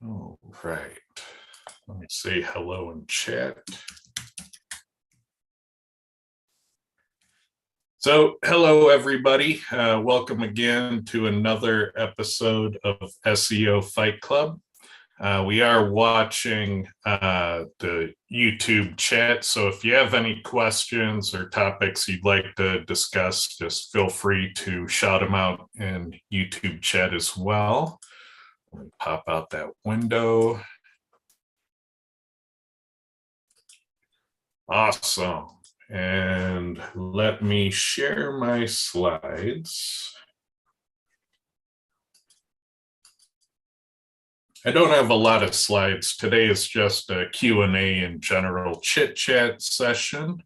All right. Let me say hello in chat. So, hello, everybody. Welcome again to another episode of SEO Fight Club. We are watching the YouTube chat. So if you have any questions or topics you'd like to discuss, just feel free to shout them out in YouTube chat as well. Let me pop out that window. Awesome. And let me share my slides. I don't have a lot of slides. Today is just a Q&A and general chit chat session.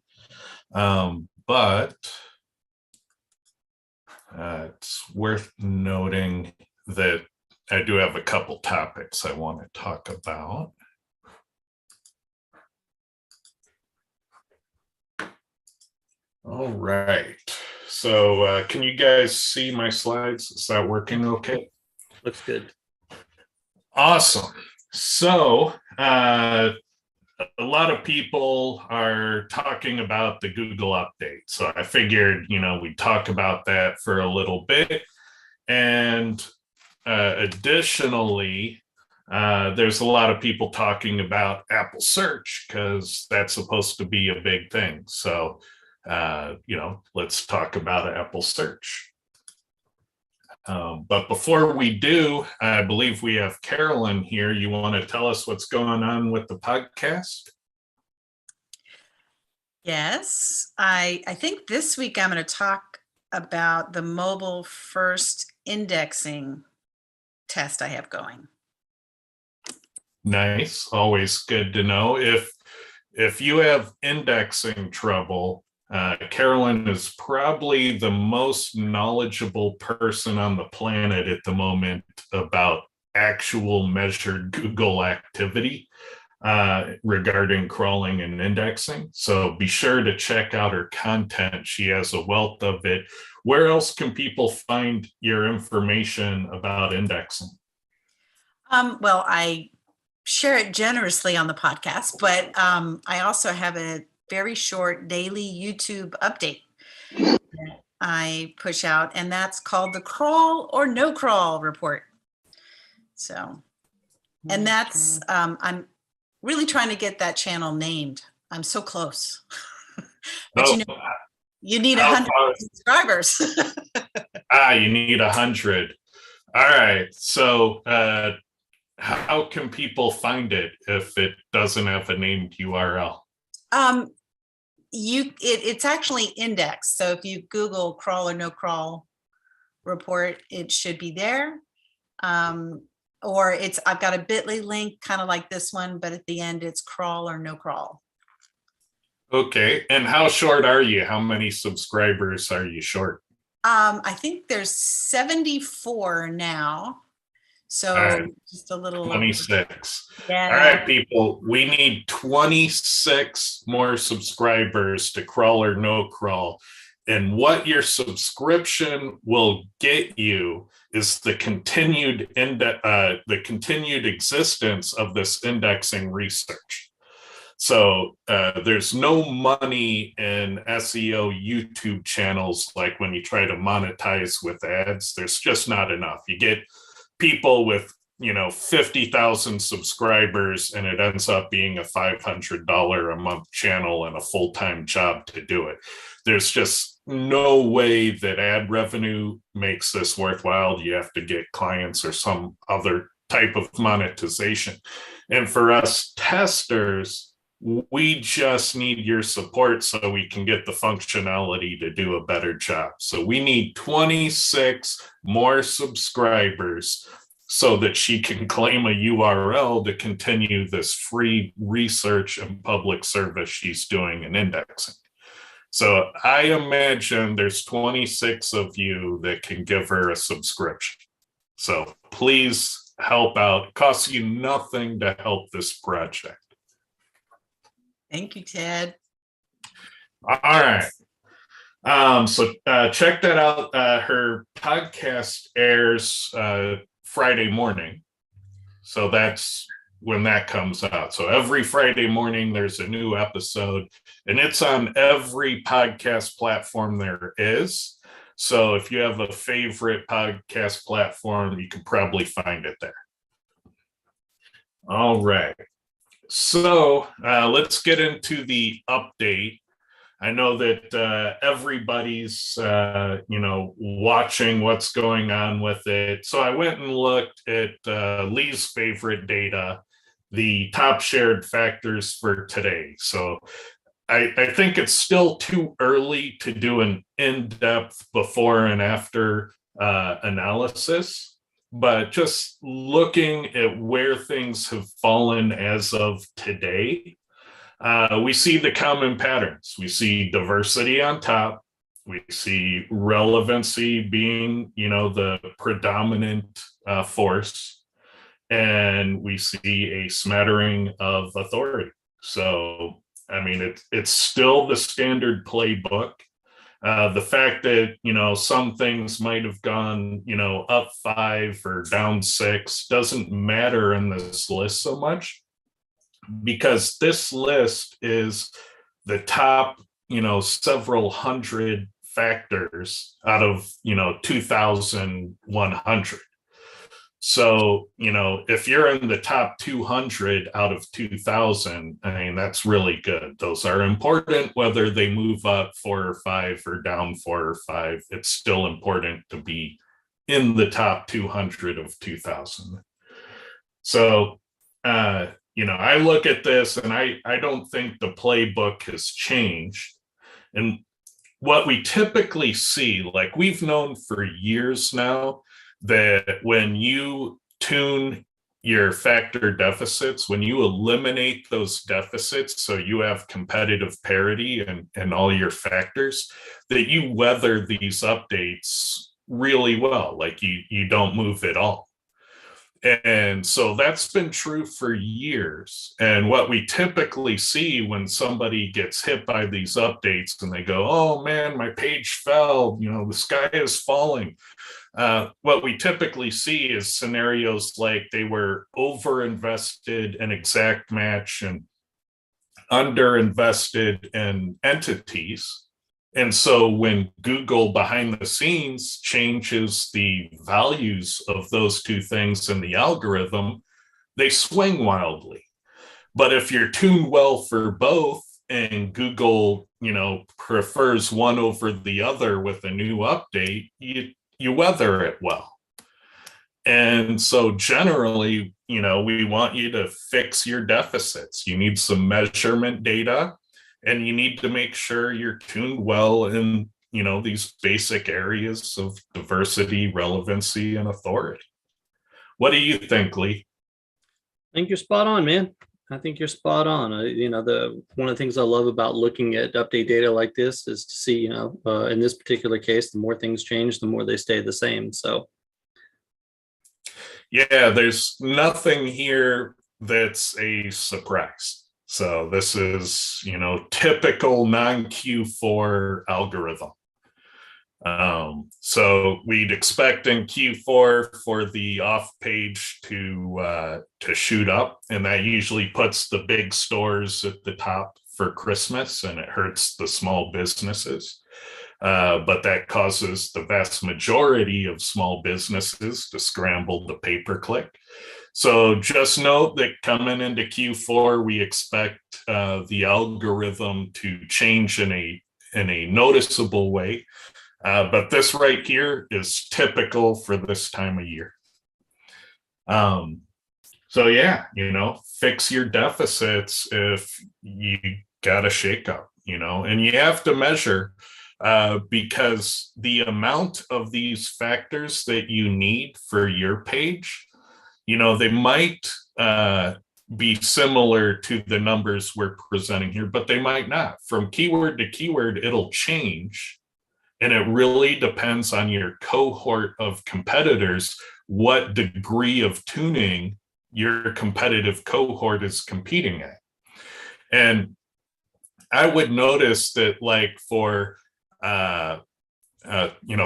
But it's worth noting that I do have a couple topics I want to talk about. All right. So can you guys see my slides? Is that working okay? Looks good. Awesome. So a lot of people are talking about the Google update. So I figured, we'd talk about that for a little bit. And additionally, there's a lot of people talking about Apple search because that's supposed to be a big thing. So, let's talk about Apple search. But before we do, I believe we have Carolyn here. You want to tell us what's going on with the podcast? Yes, I think this week I'm going to talk about the mobile first indexing test I have going. Nice. Always good to know. If you have indexing trouble, Carolyn is probably the most knowledgeable person on the planet at the moment about actual measured Google activity regarding crawling and indexing. So be sure to check out her content. She has a wealth of it. Where else can people find your information about indexing? Well, I share it generously on the podcast, but I also have a very short daily YouTube update that I push out, and that's called the Crawl or No Crawl Report. So, and that's, I'm really trying to get that channel named. I'm so close. But you need 100 subscribers. You need 100. All right. So how can people find it if it doesn't have a named URL? It's actually indexed. So if you Google crawl or no crawl report, it should be there. Or I've got a bit.ly link, kind of like this one, but at the end it's crawl or no crawl. Okay. And how short are you? How many subscribers are you short? I think there's 74 now. So just a little 26. Yeah. All right, people, we need 26 more subscribers to crawl or no crawl. And what your subscription will get you is the continued existence of this indexing research. So there's no money in SEO YouTube channels like when you try to monetize with ads. There's just not enough. You get people with 50,000 subscribers and it ends up being a $500 a month channel and a full-time job to do it. There's just no way that ad revenue makes this worthwhile. You have to get clients or some other type of monetization. And for us testers, we just need your support so we can get the functionality to do a better job. So we need 26 more subscribers so that she can claim a URL to continue this free research and public service she's doing in indexing. So I imagine there's 26 of you that can give her a subscription. So please help out. It costs you nothing to help this project. Thank you, Ted. All right. So check that out. Her podcast airs Friday morning. So that's when that comes out. So every Friday morning, there's a new episode, and it's on every podcast platform there is. So if you have a favorite podcast platform, you can probably find it there. All right. So let's get into the update. I know that everybody's, watching what's going on with it. So I went and looked at Lee's favorite data, the top shared factors for today. So I think it's still too early to do an in-depth before and after analysis, but just looking at where things have fallen as of today, we see the common patterns. We see diversity on top. We see relevancy being, the predominant force, and we see a smattering of authority. So, I mean, it's still the standard playbook. The fact that, some things might have gone, up 5 or down 6 doesn't matter in this list so much, because this list is the top, several hundred factors out of, 2,100. So, if you're in the top 200 out of 2,000, I mean, that's really good. Those are important, whether they move up 4 or 5 or down 4 or 5. It's still important to be in the top 200 of 2,000. So, I look at this and I don't think the playbook has changed. And what we typically see, like we've known for years now, that when you tune your factor deficits, when you eliminate those deficits, so you have competitive parity and all your factors, that you weather these updates really well, like you don't move at all. And so that's been true for years. And what we typically see when somebody gets hit by these updates and they go, oh man, my page fell, the sky is falling. What we typically see is scenarios like they were over-invested in exact match and under-invested in entities. And so when Google behind the scenes changes the values of those two things in the algorithm, they swing wildly. But if you're tuned well for both and Google, prefers one over the other with a new update, you weather it well. And so generally, we want you to fix your deficits. You need some measurement data, and you need to make sure you're tuned well in, these basic areas of diversity, relevancy, and authority. What do you think, Lee? I think you're spot on, man. I think you're spot on. One of the things I love about looking at update data like this is to see, in this particular case, the more things change, the more they stay the same. So, yeah, there's nothing here that's a surprise. So this is, typical non-Q4 algorithm. So we'd expect in Q4 for the off page to shoot up, and that usually puts the big stores at the top for Christmas, and it hurts the small businesses. But that causes the vast majority of small businesses to scramble to pay-per-click. So just note that coming into Q4, we expect the algorithm to change in a noticeable way. But this right here is typical for this time of year. So yeah, fix your deficits if you got a shakeup, and you have to measure because the amount of these factors that you need for your page, they might be similar to the numbers we're presenting here, but they might not. From keyword to keyword, it'll change. And it really depends on your cohort of competitors, what degree of tuning your competitive cohort is competing at. And I would notice that, like, for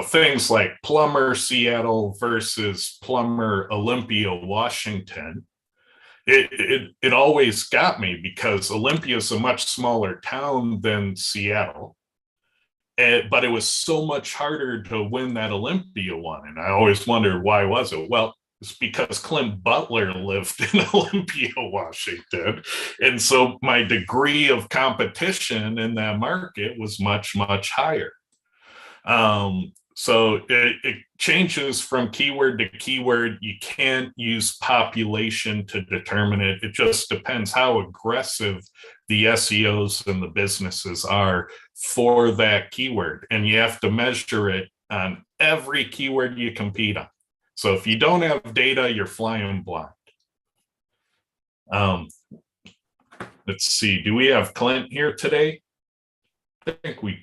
things like Plumber Seattle versus Plumber Olympia Washington, it always got me, because Olympia is a much smaller town than Seattle. But it was so much harder to win that Olympia one. And I always wondered, why was it? Well, it's because Clint Butler lived in Olympia, Washington. And so my degree of competition in that market was much, much higher. So it changes from keyword to keyword. You can't use population to determine it. It just depends how aggressive the SEOs and the businesses are for that keyword. And you have to measure it on every keyword you compete on. So if you don't have data, you're flying blind. Let's see, do we have Clint here today? I think we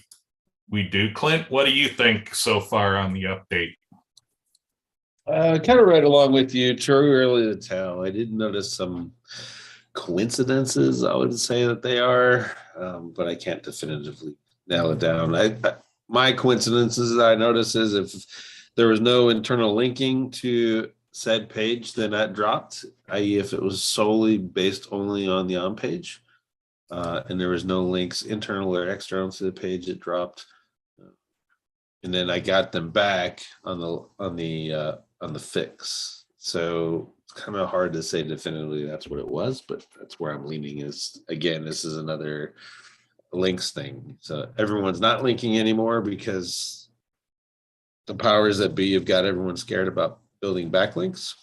do. Clint, what do you think so far on the update? Kind of right along with you. Too early to tell. I did notice some coincidences, I would say that they are, but I can't definitively nail it down. My coincidences that I notice is if there was no internal linking to said page, then that dropped, i.e. if it was solely based only on the on page, and there was no links internal or external to the page, it dropped. And then I got them back on the fix. So it's kind of hard to say definitively that's what it was, but that's where I'm leaning. Is again, this is another links thing. So everyone's not linking anymore because the powers that be have got everyone scared about building backlinks,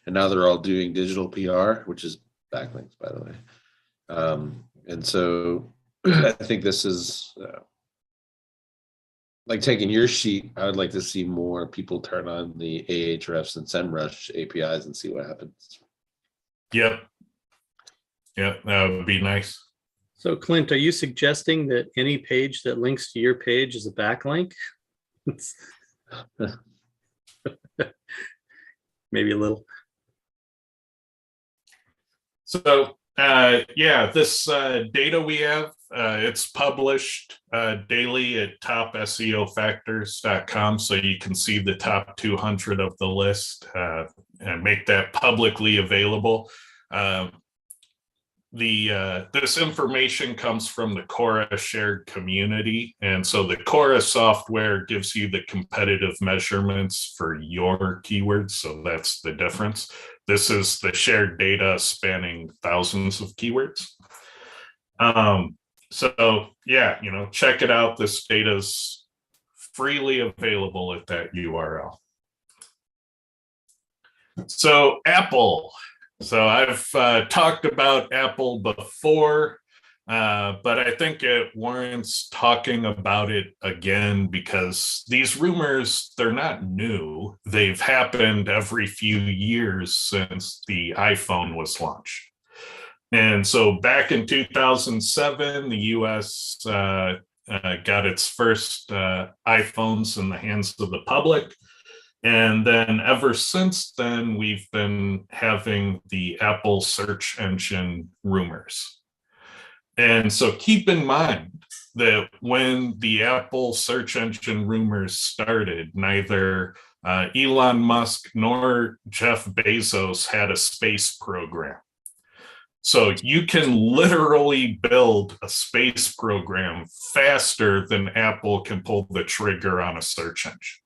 and now they're all doing digital PR, which is backlinks, by the way. And so I think this is like taking your sheet. I would like to see more people turn on the Ahrefs and SEMrush APIs and see what happens. Yep. Yeah, that would be nice. So Clint, are you suggesting that any page that links to your page is a backlink? Maybe a little. So yeah, this data we have, it's published daily at topseofactors.com, so you can see the top 200 of the list and make that publicly available. This information comes from the Quora shared community, and so the Quora software gives you the competitive measurements for your keywords, so that's the difference. This is the shared data spanning thousands of keywords. So yeah, check it out. This data is freely available at that URL. So Apple. So I've talked about Apple before, but I think it warrants talking about it again because these rumors, they're not new. They've happened every few years since the iPhone was launched. And so back in 2007, the US got its first iPhones in the hands of the public. And then ever since then, we've been having the Apple search engine rumors. And so keep in mind that when the Apple search engine rumors started, neither Elon Musk nor Jeff Bezos had a space program. So you can literally build a space program faster than Apple can pull the trigger on a search engine.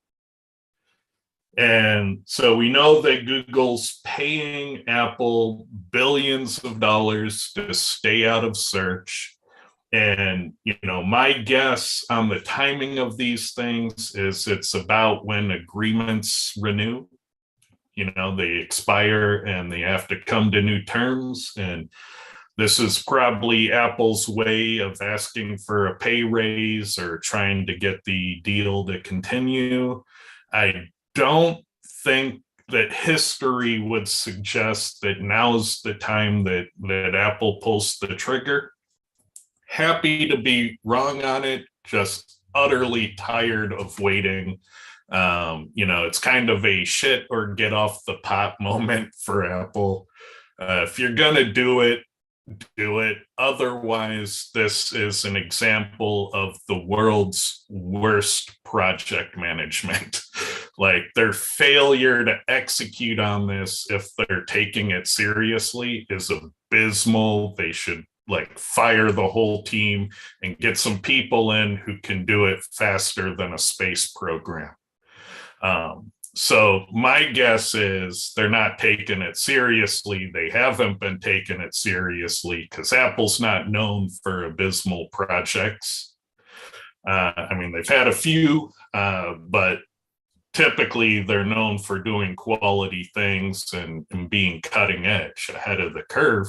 And so we know that Google's paying Apple billions of dollars to stay out of search. And, my guess on the timing of these things is it's about when agreements renew. They expire and they have to come to new terms. And this is probably Apple's way of asking for a pay raise or trying to get the deal to continue. I don't think that history would suggest that now's the time that Apple pulls the trigger. Happy to be wrong on it, just utterly tired of waiting. It's kind of a shit or get off the pot moment for Apple. If you're gonna do it, do it. Otherwise, this is an example of the world's worst project management. Like their failure to execute on this, if they're taking it seriously, is abysmal. They should like fire the whole team and get some people in who can do it faster than a space program. So my guess is they're not taking it seriously. They haven't been taking it seriously because Apple's not known for abysmal projects. I mean, they've had a few, but typically they're known for doing quality things and being cutting edge, ahead of the curve.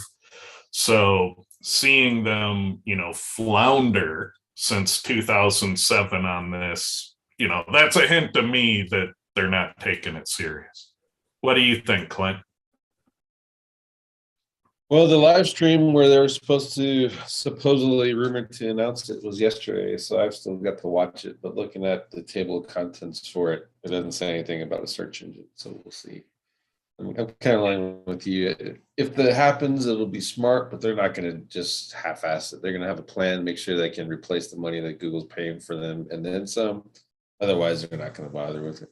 So seeing them, flounder since 2007 on this, that's a hint to me that they're not taking it serious. What do you think, Clint? Well, the live stream where they were supposedly rumored to announce it was yesterday, so I've still got to watch it. But looking at the table of contents for it, it doesn't say anything about a search engine, so we'll see. I'm kind of aligned with you. If that happens, it'll be smart, but they're not going to just half-ass it. They're going to have a plan, make sure they can replace the money that Google's paying for them, and then some. Otherwise, they're not going to bother with it.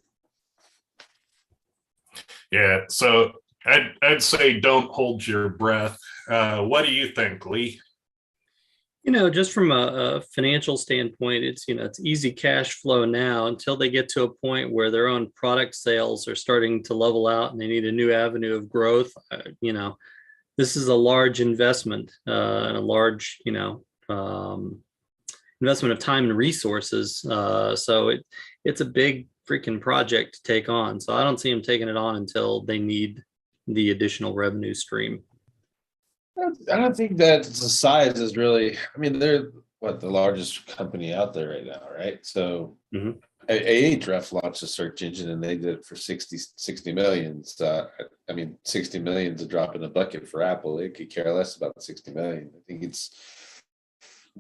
Yeah, so I'd say don't hold your breath. What do you think, Lee? Just from a financial standpoint, it's easy cash flow now until they get to a point where their own product sales are starting to level out and they need a new avenue of growth. This is a large investment and a large, investment of time and resources. So it's a big freaking project to take on. So I don't see them taking it on until they need the additional revenue stream. I don't think that the size is really, I mean, they're the largest company out there right now, right? So Ahrefs launched a search engine and they did it for 60 million. So, I mean, 60 million is a drop in the bucket for Apple. They could care less about 60 million. I think it's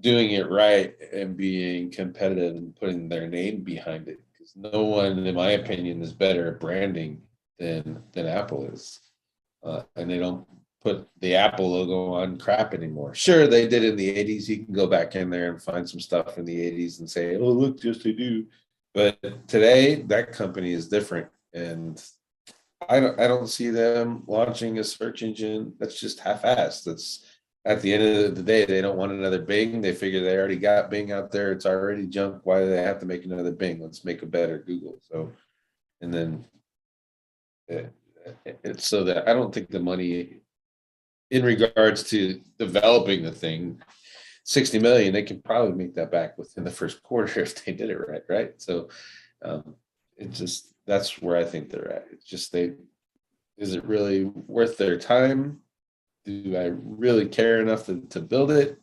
doing it right and being competitive and putting their name behind it. Because no one, in my opinion, is better at branding than Apple is. And they don't put the Apple logo on crap anymore. Sure, they did in the 80s. You can go back in there and find some stuff in the 80s and say, oh, look, yes, they do. But today, that company is different. And I don't see them launching a search engine that's just half-assed. That's at the end of the day, they don't want another Bing. They figure they already got Bing out there. It's already junk. Why do they have to make another Bing? Let's make a better Google. So, and then it's so that I don't think the money in regards to developing the thing, 60 million, they can probably make that back within the first quarter if they did it right? So that's where I think they're at. It's just is it really worth their time? Do I really care enough to build it?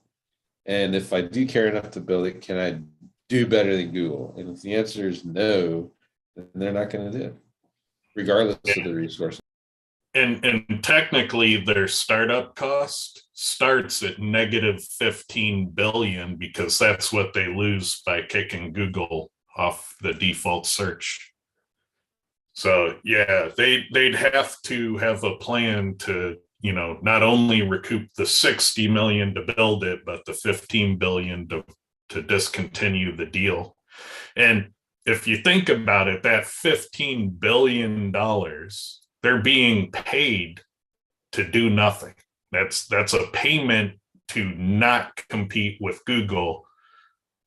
And if I do care enough to build it, can I do better than Google? And if the answer is no, then they're not going to do it, regardless of the resources. And technically their startup cost starts at negative 15 billion because that's what they lose by kicking Google off the default search. So yeah, they'd have to have a plan to, not only recoup the 60 million to build it, but the 15 billion to discontinue the deal. And if you think about it, that $15 billion, they're being paid to do nothing. That's a payment to not compete with Google.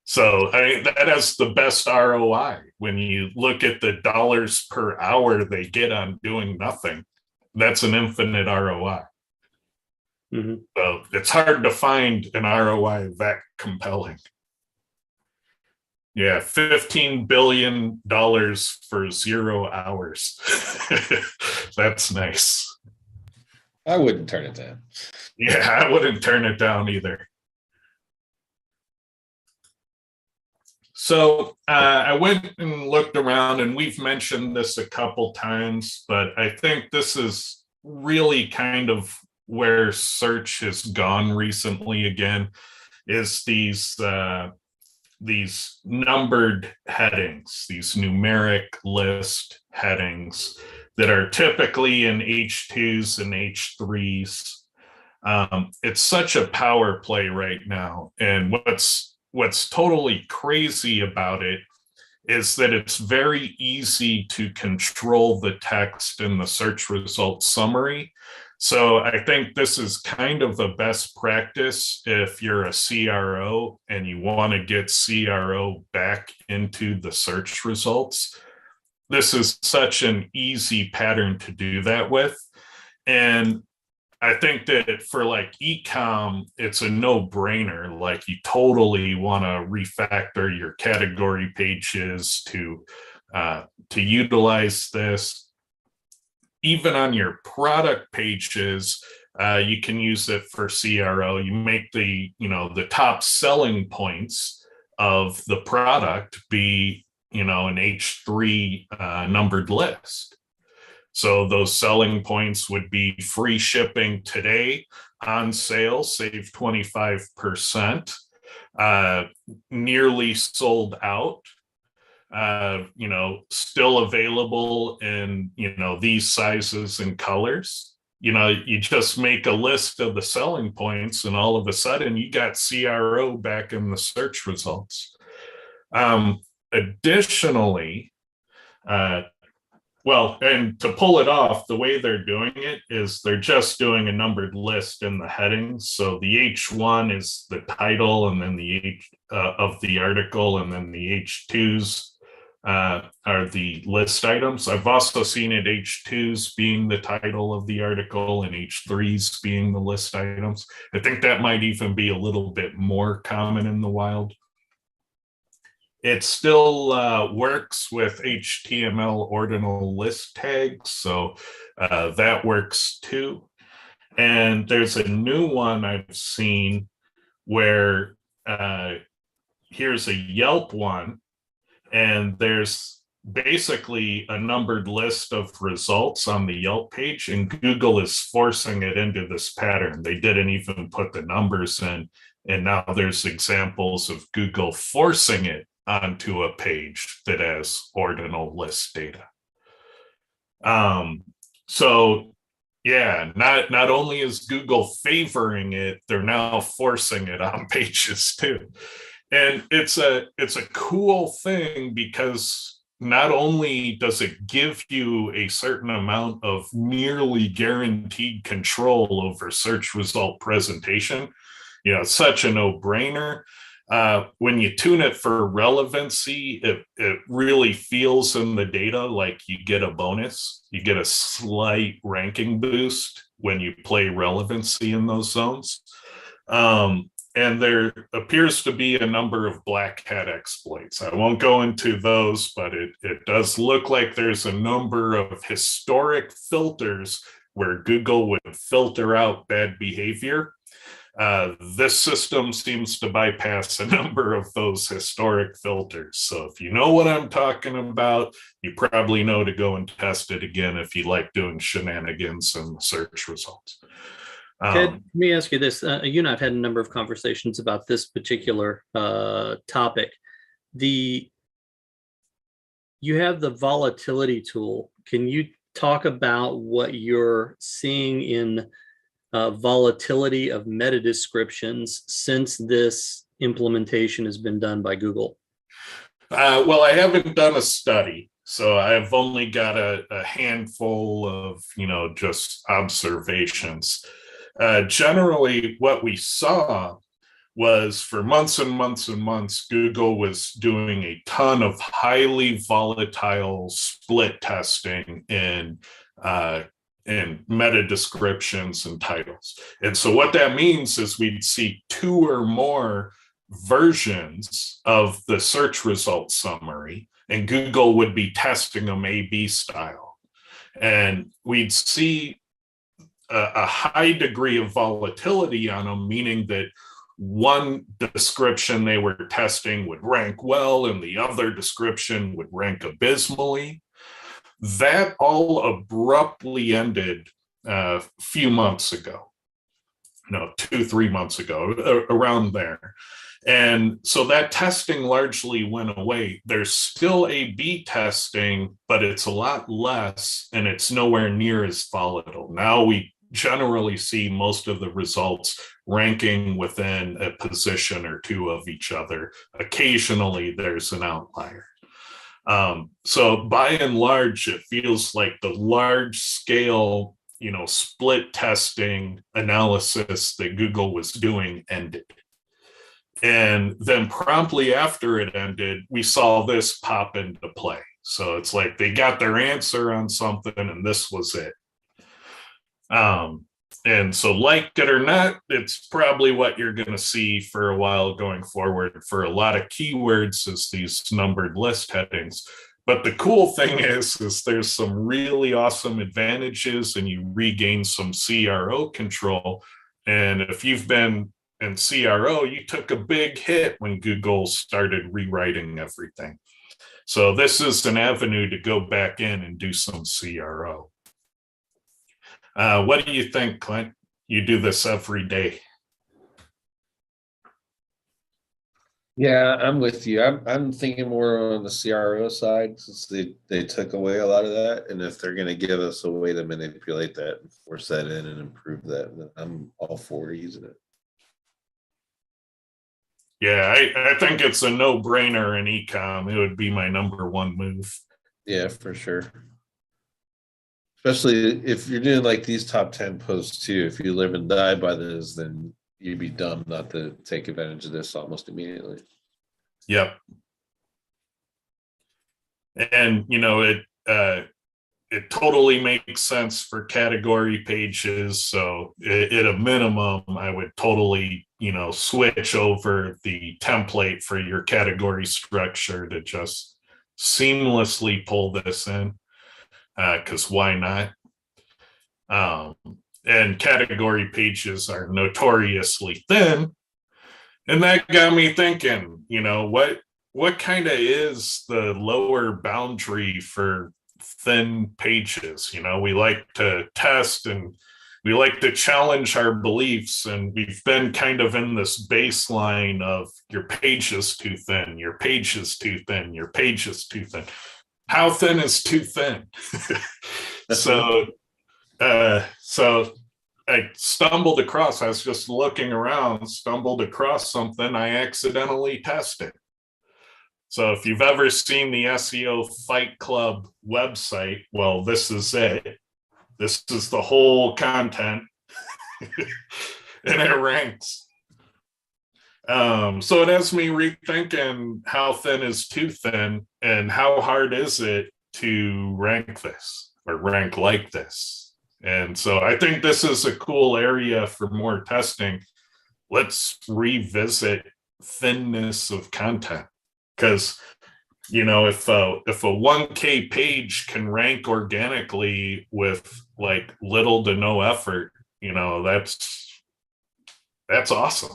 So I mean, that has the best ROI. When you look at the dollars per hour they get on doing nothing, that's an infinite ROI. Mm-hmm. So it's hard to find an ROI that compelling. Yeah, $15 billion for 0 hours. That's nice. I wouldn't turn it down. Yeah, I wouldn't turn it down either. So I went and looked around, and we've mentioned this a couple times, but I think this is really kind of where search has gone recently again, is these numbered headings, these numeric list headings that are typically in H2s and H3s. It's such a power play right now. And what's totally crazy about it is that it's very easy to control the text in the search results summary. So I think this is kind of a best practice if you're a CRO and you want to get CRO back into the search results. This is such an easy pattern to do that with. And I think that for like ecom, it's a no-brainer. Like, you totally want to refactor your category pages to utilize this. Even on your product pages, you can use it for CRO. You make the top selling points of the product be an H3 numbered list. So those selling points would be free shipping today, on sale, save 25%, nearly sold out, still available in, these sizes and colors. You just make a list of the selling points and all of a sudden you got CRO back in the search results. Additionally, and to pull it off, the way they're doing it is they're just doing a numbered list in the headings. So the H1 is the title, and then the H of the article, and then the H2s are the list items. I've also seen it H2s being the title of the article and H3s being the list items. I think that might even be a little bit more common in the wild. It still works with HTML ordinal list tags, so that works too. And there's a new one I've seen where here's a Yelp one, and there's basically a numbered list of results on the Yelp page, and Google is forcing it into this pattern. They didn't even put the numbers in, and now there's examples of Google forcing it onto a page that has ordinal list data. So yeah, not only is Google favoring it, they're now forcing it on pages too. And it's a cool thing, because not only does it give you a certain amount of nearly guaranteed control over search result presentation, it's such a no-brainer. When you tune it for relevancy, it really feels in the data like you get a bonus. You get a slight ranking boost when you play relevancy in those zones. And there appears to be a number of black hat exploits. I won't go into those, but it does look like there's a number of historic filters where Google would filter out bad behavior. This system seems to bypass a number of those historic filters. So if you know what I'm talking about, you probably know to go and test it again if you like doing shenanigans in the search results. Ted, let me ask you this. You and I have had a number of conversations about this particular topic. You have the volatility tool. Can you talk about what you're seeing in volatility of meta descriptions since this implementation has been done by Google? Well, I haven't done a study, so I've only got a handful of, just observations. Generally, what we saw was for months and months and months, Google was doing a ton of highly volatile split testing in meta descriptions and titles. And so what that means is we'd see two or more versions of the search results summary, and Google would be testing them A/B style. And we'd see a high degree of volatility on them, meaning that one description they were testing would rank well and the other description would rank abysmally. That all abruptly ended a few months ago, 2-3 months ago, around there. And so that testing largely went away. There's still A/B testing, but it's a lot less, and it's nowhere near as volatile. Now we generally see most of the results ranking within a position or two of each other. Occasionally there's an outlier. So by and large, it feels like the large scale, split testing analysis that Google was doing ended. And then promptly after it ended, we saw this pop into play. So it's like they got their answer on something and this was it. And so like it or not, it's probably what you're going to see for a while going forward for a lot of keywords is these numbered list headings. But the cool thing is there's some really awesome advantages and you regain some CRO control. And if you've been in CRO, you took a big hit when Google started rewriting everything. So this is an avenue to go back in and do some CRO. What do you think, Clint? You do this every day. Yeah, I'm with you. I'm thinking more on the CRO side since they took away a lot of that. And if they're going to give us a way to manipulate that and force that in and improve that, then I'm all for using it. Yeah, I think it's a no-brainer in e-com. It would be my number one move. Yeah, for sure. Especially if you're doing like these top 10 posts too. If you live and die by this, then you'd be dumb not to take advantage of this almost immediately. Yep. And it totally makes sense for category pages. So at a minimum, I would totally, switch over the template for your category structure to just seamlessly pull this in, because why not? And category pages are notoriously thin. And that got me thinking, what kind of is the lower boundary for thin pages? We like to test and we like to challenge our beliefs, and we've been kind of in this baseline of your page is too thin, your page is too thin, your page is too thin. How thin is too thin? So I stumbled across, I was just looking around, stumbled across something, I accidentally tested. So if you've ever seen the SEO Fight Club website, well, this is it. This is the whole content and it ranks. So it has me rethinking how thin is too thin and how hard is it to rank this or rank like this. And so I think this is a cool area for more testing. Let's revisit thinness of content, because if a 1K page can rank organically with like little to no effort, that's awesome.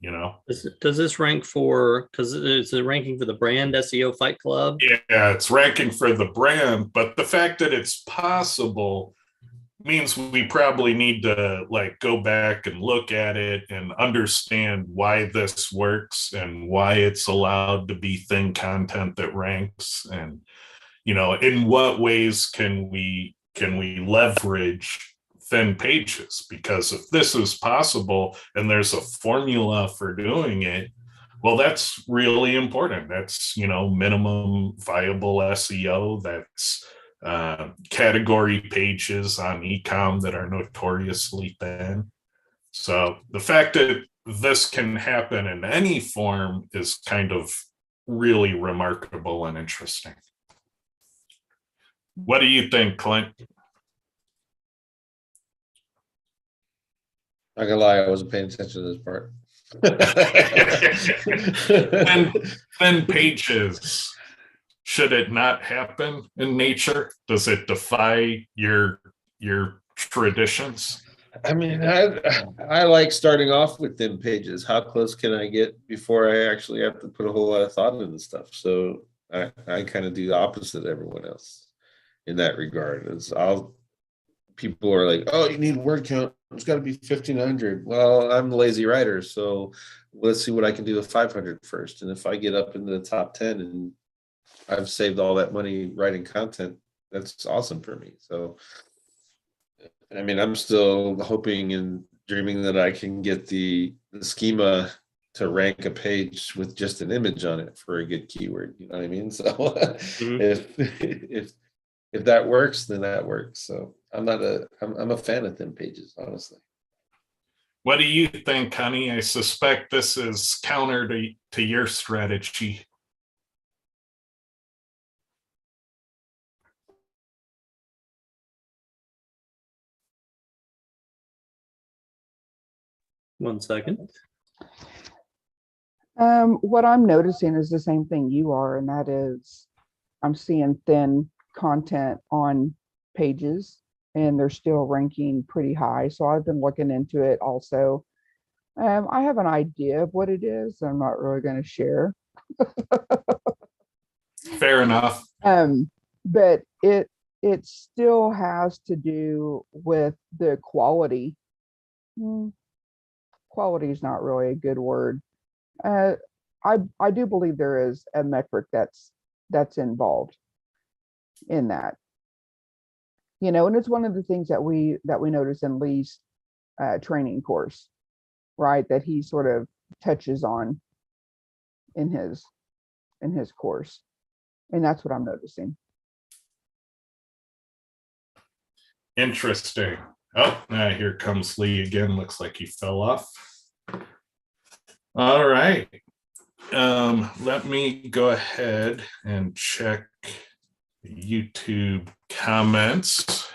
Does this rank for, because it's a ranking for the brand SEO Fight Club? Yeah, it's ranking for the brand, but the fact that it's possible means we probably need to go back and look at it and understand why this works and why it's allowed to be thin content that ranks, and in what ways can we leverage thin pages, because if this is possible and there's a formula for doing it, well, that's really important. That's minimum viable SEO. That's category pages on e-com that are notoriously thin. So the fact that this can happen in any form is kind of really remarkable and interesting. What do you think, Clint? Not gonna lie, I wasn't paying attention to this part. Thin pages. Should it not happen in nature? Does it defy your traditions? I mean, I like starting off with thin pages. How close can I get before I actually have to put a whole lot of thought into stuff? So I kind of do the opposite of everyone else in that regard. People are like, oh, you need word count. It's got to be 1,500. Well, I'm a lazy writer, so let's see what I can do with 500 first. And if I get up into the top 10 and I've saved all that money writing content, that's awesome for me. So, I mean, I'm still hoping and dreaming that I can get the schema to rank a page with just an image on it for a good keyword. You know what I mean? So if that works, then that works. So I'm a fan of thin pages, honestly. What do you think, honey? I suspect this is counter to your strategy. One second. What I'm noticing is the same thing you are, and that is I'm seeing thin content on pages and they're still ranking pretty high. So I've been looking into it also. I have an idea of what it is. I'm not really going to share. Fair enough. But it still has to do with the quality. Quality is not really a good word. I do believe there is a metric that's involved in that, you know, and it's one of the things that we notice in Lee's training course, right? That he sort of touches on in his course, and that's what I'm noticing. Interesting. Oh, here comes Lee again. Looks like he fell off. All right. Let me go ahead and check YouTube comments.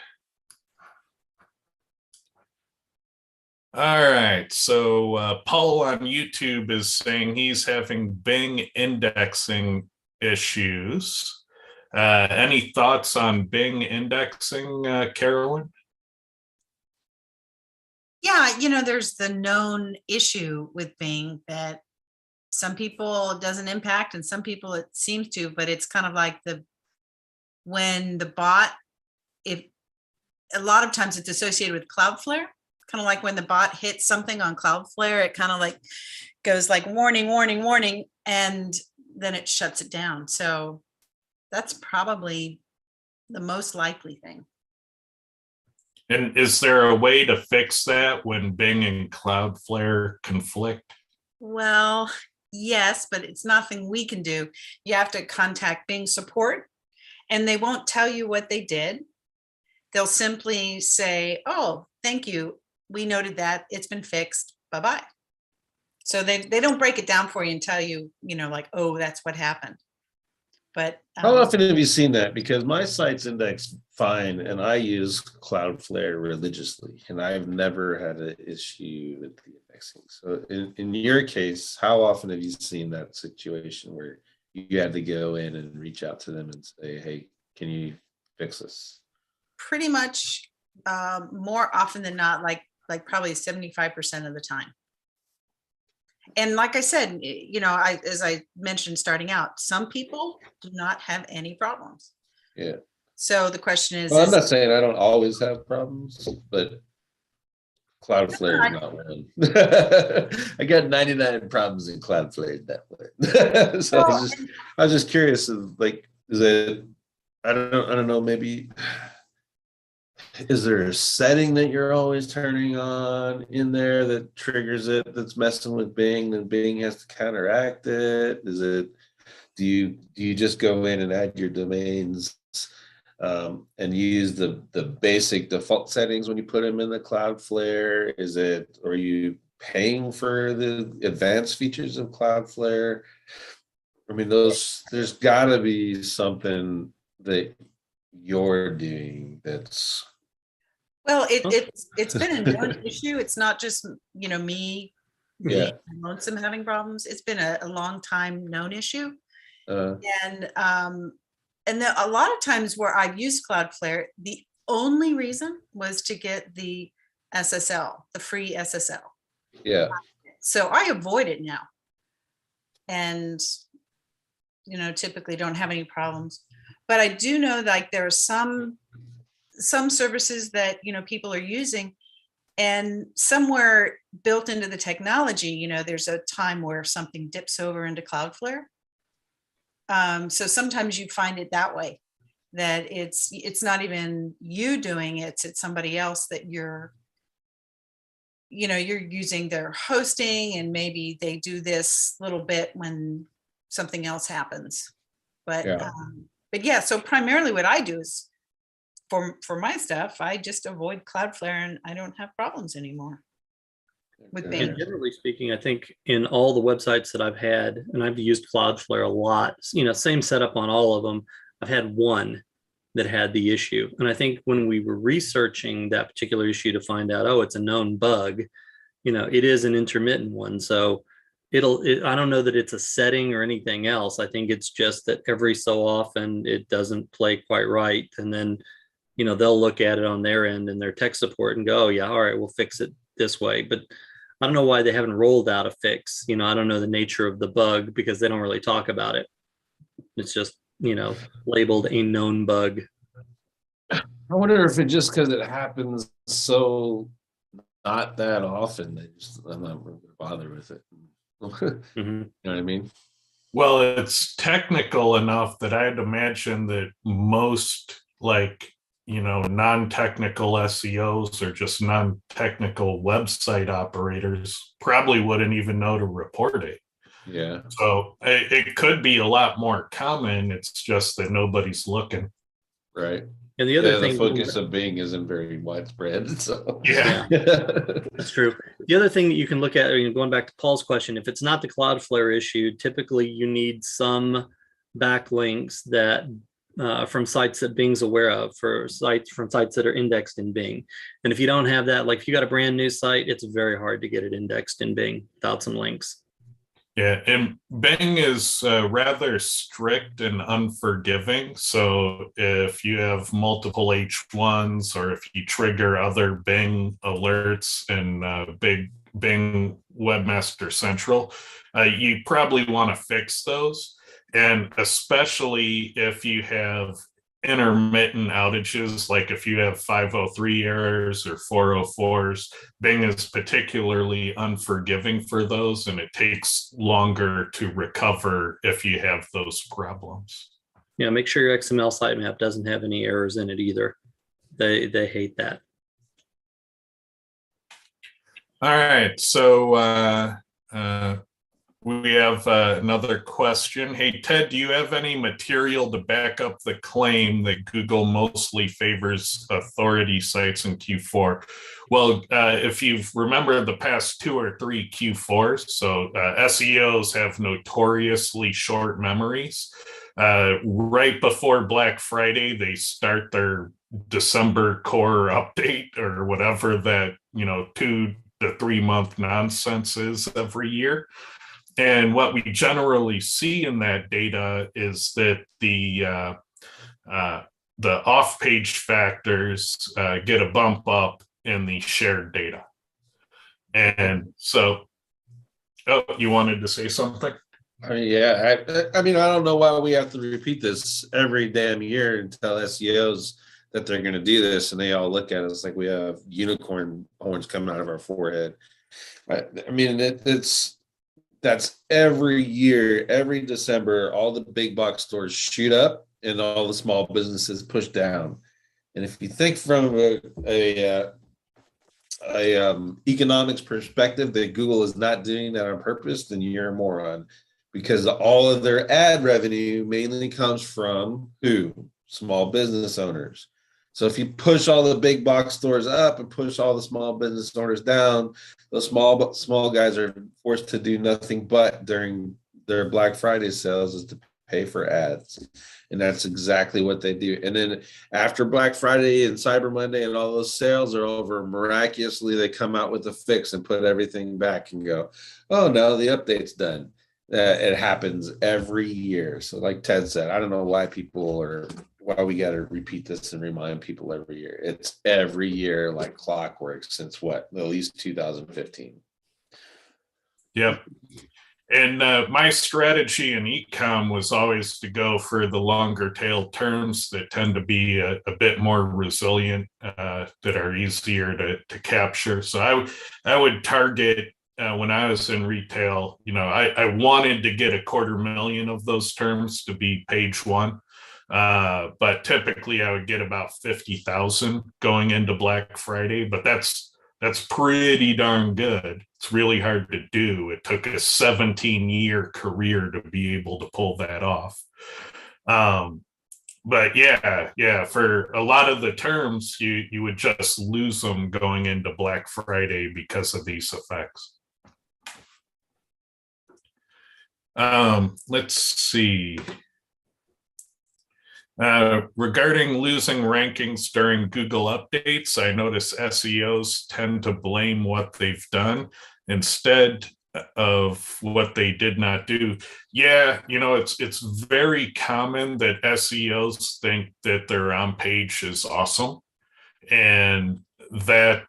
All right. So Paul on YouTube is saying he's having Bing indexing issues. Any thoughts on Bing indexing, Carolyn? Yeah, you know, there's the known issue with Bing that some people it doesn't impact and some people it seems to, but it's kind of like when the bot, if a lot of times it's associated with Cloudflare, kind of like when the bot hits something on Cloudflare, it kind of like goes like warning, warning, warning, and then it shuts it down. So that's probably the most likely thing. And is there a way to fix that when Bing and Cloudflare conflict? Well, yes, but it's nothing we can do. You have to contact Bing support and they won't tell you what they did. They'll simply say, oh, thank you. We noted that it's been fixed. Bye-bye. So they don't break it down for you and tell you, you know, like, oh, that's what happened. But how often have you seen that? Because my site's indexed fine and I use Cloudflare religiously and I've never had an issue with the indexing. So in your case, how often have you seen that situation where you had to go in and reach out to them and say, hey, can you fix this? pretty much more often than not, like probably 75% of the time. And like I said, you know, as I mentioned starting out, some people do not have any problems. Yeah. So the question is, Well, I'm not saying I don't always have problems, but Cloudflare is not one. I got 99 problems in Cloudflare that way. So I was just curious of like, is it, I don't know, maybe is there a setting that you're always turning on in there that triggers it, that's messing with Bing, then Bing has to counteract it? Is it, do you just go in and add your domains and use the basic default settings when you put them in the Cloudflare? Is it, or are you paying for the advanced features of Cloudflare? I mean, there's got to be something that you're doing that's, well, it's been a known issue. It's not just, you know, me lonesome having problems. It's been a long time known issue. And then a lot of times where I've used Cloudflare, the only reason was to get the SSL, the free SSL. yeah. So I avoid it now. And, you know, typically don't have any problems. But I do know like there are some services that, you know, people are using, and somewhere built into the technology, you know, there's a time where something dips over into Cloudflare. So sometimes you find it that way, that it's not even you doing it, it's somebody else that you're you're using their hosting, and maybe they do this little bit when something else happens. But yeah, so primarily what I do is for my stuff, I just avoid Cloudflare, and I don't have problems anymore with Bing. And generally speaking, I think in all the websites that I've had, and I've used Cloudflare a lot, same setup on all of them, I've had one that had the issue. And I think when we were researching that particular issue to find out, oh, it's a known bug, it is an intermittent one. So I don't know that it's a setting or anything else. I think it's just that every so often it doesn't play quite right. And then, they'll look at it on their end and their tech support and go, oh yeah, all right, we'll fix it this way. But I don't know why they haven't rolled out a fix. I don't know the nature of the bug because they don't really talk about it. It's just, labeled a known bug. I wonder if it's just because it happens so not that often. I'm not going to bother with it. Mm-hmm. You know what I mean? Well, it's technical enough that I'd imagine that most non-technical SEOs or just non-technical website operators probably wouldn't even know to report it. Yeah. So it could be a lot more common. It's just that nobody's looking. Right. And the other thing, the focus of Bing isn't very widespread. So yeah. That's true. The other thing that you can look at, going back to Paul's question, if it's not the Cloudflare issue, typically you need some backlinks that from sites that Bing's aware of, from sites that are indexed in Bing. And if you don't have that, like if you got a brand new site, it's very hard to get it indexed in Bing without some links. Yeah, and Bing is rather strict and unforgiving. So if you have multiple H1s or if you trigger other Bing alerts in Bing Webmaster Central, you probably want to fix those. And especially if you have intermittent outages, like if you have 503 errors or 404s, Bing is particularly unforgiving for those, and it takes longer to recover if you have those problems. Yeah, make sure your XML sitemap doesn't have any errors in it either. They hate that. All right, so we have another question. Hey, Ted, do you have any material to back up the claim that Google mostly favors authority sites in Q4? Well, if you've remembered the past 2 or 3 Q4s, so SEOs have notoriously short memories. Right before Black Friday, they start their December core update or whatever that, 2 to 3 month nonsense is every year. And what we generally see in that data is that the off-page factors get a bump up in the shared data. And so, you wanted to say something? I mean, I don't know why we have to repeat this every damn year and tell SEOs that they're going to do this, and they all look at us like we have unicorn horns coming out of our forehead. I mean, that's every year, every December, all the big box stores shoot up and all the small businesses push down. And if you think from a economics perspective that Google is not doing that on purpose, then you're a moron, because all of their ad revenue mainly comes from who? Small business owners. So if you push all the big box stores up and push all the small business owners down, those small guys are forced to do nothing but during their Black Friday sales is to pay for ads. And that's exactly what they do. And then after Black Friday and Cyber Monday and all those sales are over, miraculously they come out with a fix and put everything back and go, oh no, the update's done. It happens every year. So like Ted said, I don't know why we got to repeat this and remind people every year. It's every year like clockwork since at least 2015. Yep. And my strategy in ecom was always to go for the longer tail terms that tend to be a bit more resilient, that are easier to capture. So I would target, when I was in retail, I wanted to get 250,000 of those terms to be page 1. But typically I would get about 50,000 going into Black Friday, but that's That's pretty darn good. It's really hard to do. It took a 17-year career to be able to pull that off. But yeah, for a lot of the terms, you would just lose them going into Black Friday because of these effects. Let's see. Regarding losing rankings during Google updates, I notice SEOs tend to blame what they've done instead of what they did not do. Yeah, it's very common that SEOs think that their on page is awesome, and that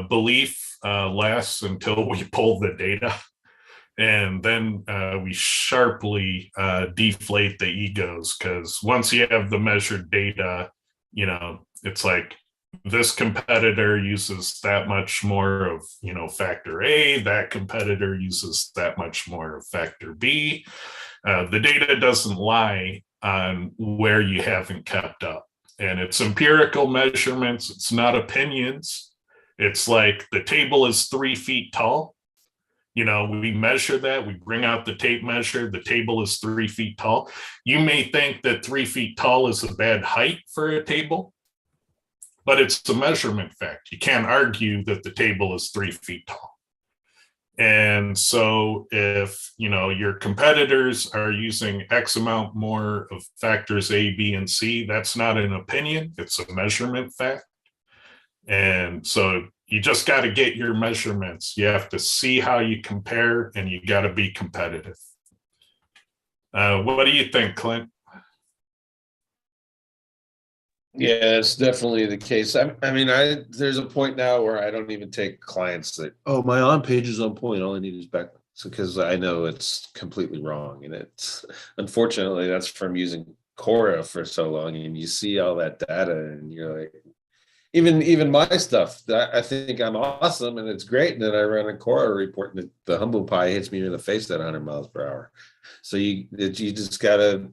belief lasts until we pull the data, and then we sharply deflate the egos, because once you have the measured data, it's like, this competitor uses that much more of factor A, that competitor uses that much more of factor B. The data doesn't lie on where you haven't kept up, and it's empirical measurements. It's not opinions. It's like, the table is 3 feet tall. We measure that, we bring out the tape measure, the table is 3 feet tall. You may think that 3 feet tall is a bad height for a table, but it's a measurement fact. You can't argue that the table is 3 feet tall. And so if, your competitors are using X amount more of factors A, B, and C, that's not an opinion, it's a measurement fact. And so you just got to get your measurements. You have to see how you compare, and you got to be competitive. What do you think, Clint? Yeah, it's definitely the case. I mean, there's a point now where I don't even take clients that, oh, my on page is on point, all I need is backlinks, because I know it's completely wrong. And it's, unfortunately, that's from using Quora for so long, and you see all that data, and you're like, even my stuff, that I think I'm awesome and it's great, and then I run a Quora report and the humble pie hits me in the face at 100 miles per hour. So you just gotta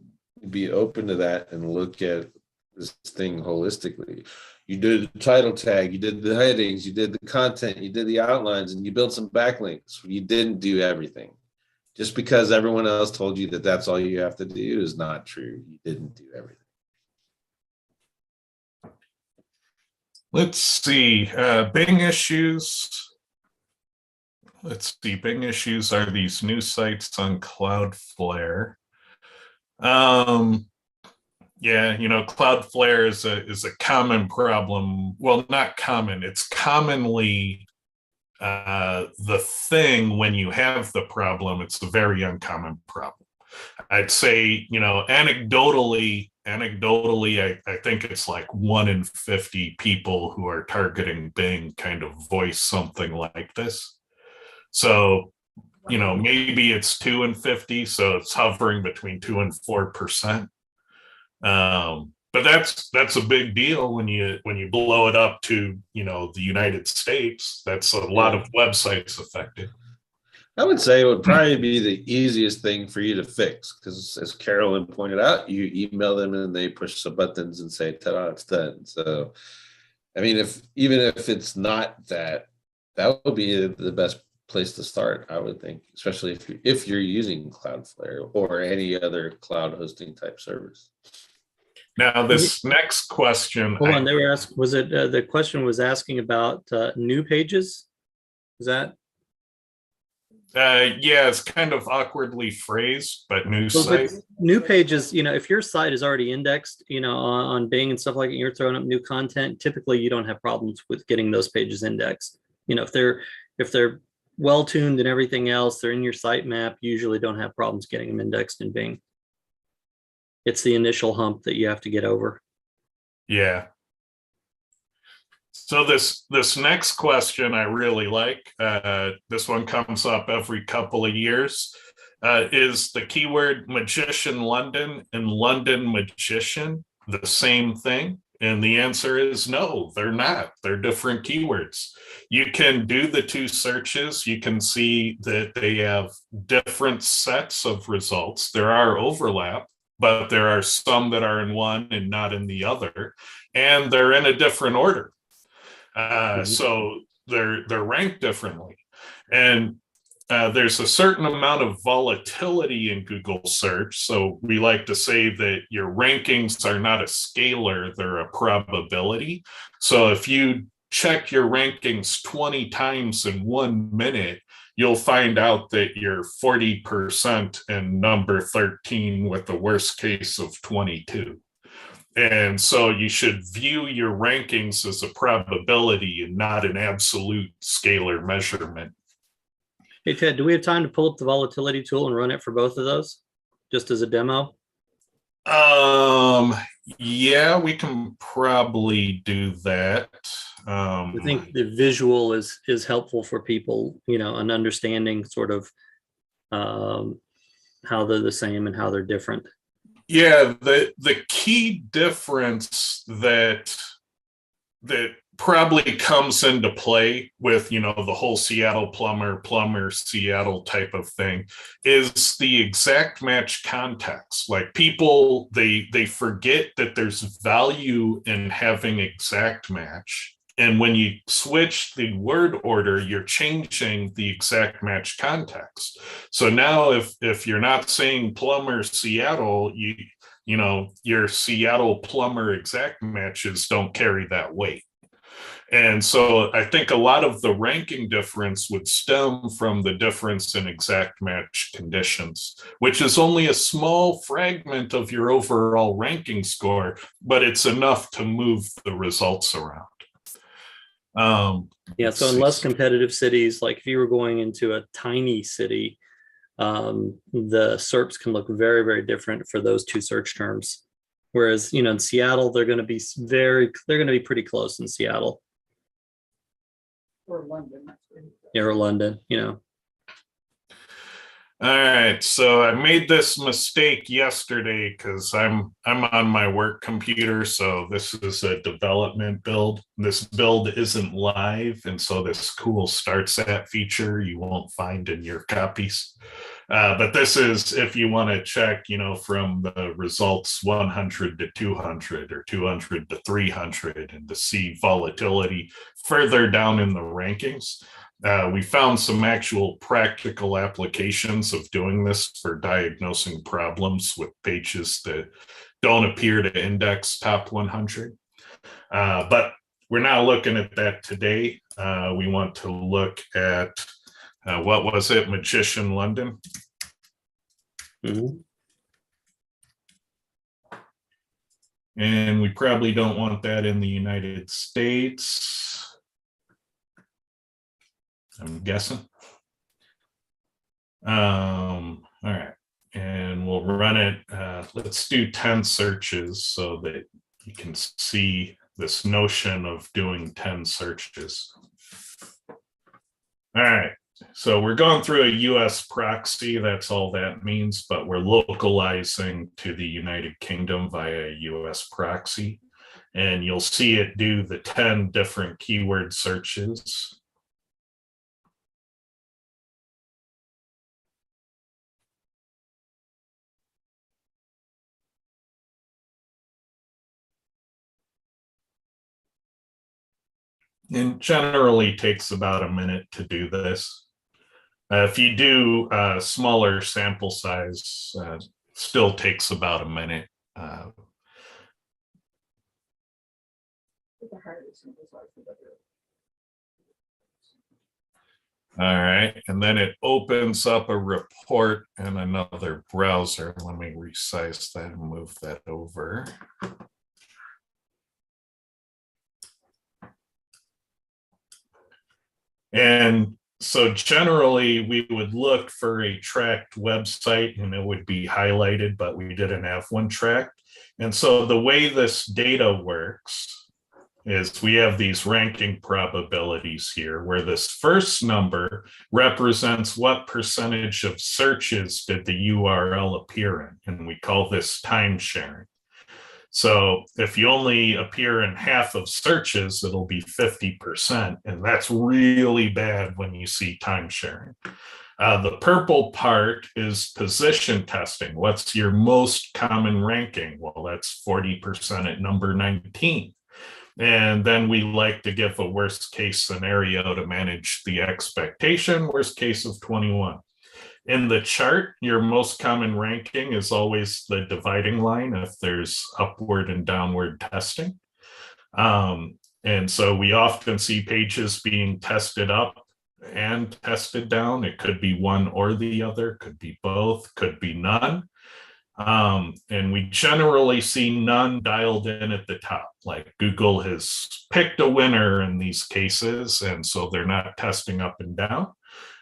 be open to that and look at this thing holistically. You did the title tag, you did the headings, you did the content, you did the outlines, and you built some backlinks. You didn't do everything. Just because everyone else told you that that's all you have to do is not true. You didn't do everything. Let's see, Bing issues. Let's see, Bing issues are these new sites on Cloudflare. Yeah, Cloudflare is a common problem. Well, not common, it's commonly the thing when you have the problem. It's a very uncommon problem. I'd say, anecdotally, I think it's like 1 in 50 people who are targeting Bing kind of voice something like this. So, maybe it's 2 in 50, so it's hovering between 2 and 4%. But that's a big deal when you blow it up to, the United States. That's a lot of websites affected. I would say it would probably be the easiest thing for you to fix, because as Carolyn pointed out, you email them and they push some buttons and say, ta-da, it's done. So, I mean, even if it's not that would be the best place to start, I would think, especially if you're using Cloudflare or any other cloud hosting type service. Now, this next question. Hold on, they were asking, was it, the question was asking about new pages? Is that? Yeah, it's kind of awkwardly phrased, but new site. New pages, if your site is already indexed, on Bing and stuff like that, you're throwing up new content, typically you don't have problems with getting those pages indexed. If they're well-tuned and everything else, they're in your sitemap, usually don't have problems getting them indexed in Bing. It's the initial hump that you have to get over. Yeah. So this next question I really like. This one comes up every couple of years. Is the keyword magician London and London magician the same thing? And the answer is no, they're not. They're different keywords. You can do the 2 searches. You can see that they have different sets of results. There are overlap, but there are some that are in one and not in the other, and they're in a different order. So they're ranked differently. And there's a certain amount of volatility in Google search. So we like to say that your rankings are not a scalar, they're a probability. So if you check your rankings 20 times in 1 minute, you'll find out that you're 40% and number 13 with the worst case of 22. And so you should view your rankings as a probability and not an absolute scalar measurement. Hey, Ted, do we have time to pull up the volatility tool and run it for both of those just as a demo? Yeah, we can probably do that. I think the visual is helpful for people, you know, an understanding sort of how they're the same and how they're different. Yeah, the key difference that probably comes into play with, you know, the whole Seattle plumber Seattle type of thing is the exact match context. Like people, they forget that there's value in having exact match. And when you switch the word order, you're changing the exact match context. So now if you're not saying plumber Seattle, you know, your Seattle plumber exact matches don't carry that weight. And so I think a lot of the ranking difference would stem from the difference in exact match conditions, which is only a small fragment of your overall ranking score, but it's enough to move the results around. Yeah, so in less competitive cities, like if you were going into a tiny city, the SERPs can look very, very different for those two search terms. Whereas, you know, in Seattle, they're going to be pretty close in Seattle. Or London. Yeah, or London, you know. All right, so I made this mistake yesterday because I'm on my work computer, so this is a development build. This build isn't live, and so this cool starts at feature you won't find in your copies. But this is if you want to check, you know, from the results 100 to 200 or 200 to 300 and to see volatility further down in the rankings. We found some actual practical applications of doing this for diagnosing problems with pages that don't appear to index top 100. But we're not looking at that today. We want to look at, what was it, Magician London? Mm-hmm. And we probably don't want that in the United States, I'm guessing. All right, and we'll run it. Let's do 10 searches so that you can see this notion of doing 10 searches. All right, so we're going through a US proxy, that's all that means, but we're localizing to the United Kingdom via a US proxy. And you'll see it do the 10 different keyword searches. And generally takes about a minute to do this. If you do a smaller sample size, still takes about a minute. All right, and then it opens up a report in another browser. Let me resize that and move that over. And so generally we would look for a tracked website and it would be highlighted, but we didn't have one tracked. And so the way this data works is we have these ranking probabilities here where this first number represents what percentage of searches did the URL appear in, and we call this time sharing. So if you only appear in half of searches, it'll be 50%, and that's really bad when you see time sharing. The purple part is position testing. What's your most common ranking? Well, that's 40% at number 19. And then we like to give a worst case scenario to manage the expectation, worst case of 21. In the chart, your most common ranking is always the dividing line if there's upward and downward testing. And so we often see pages being tested up and tested down. It could be one or the other, could be both, could be none. And we generally see none dialed in at the top, like Google has picked a winner in these cases, and so they're not testing up and down.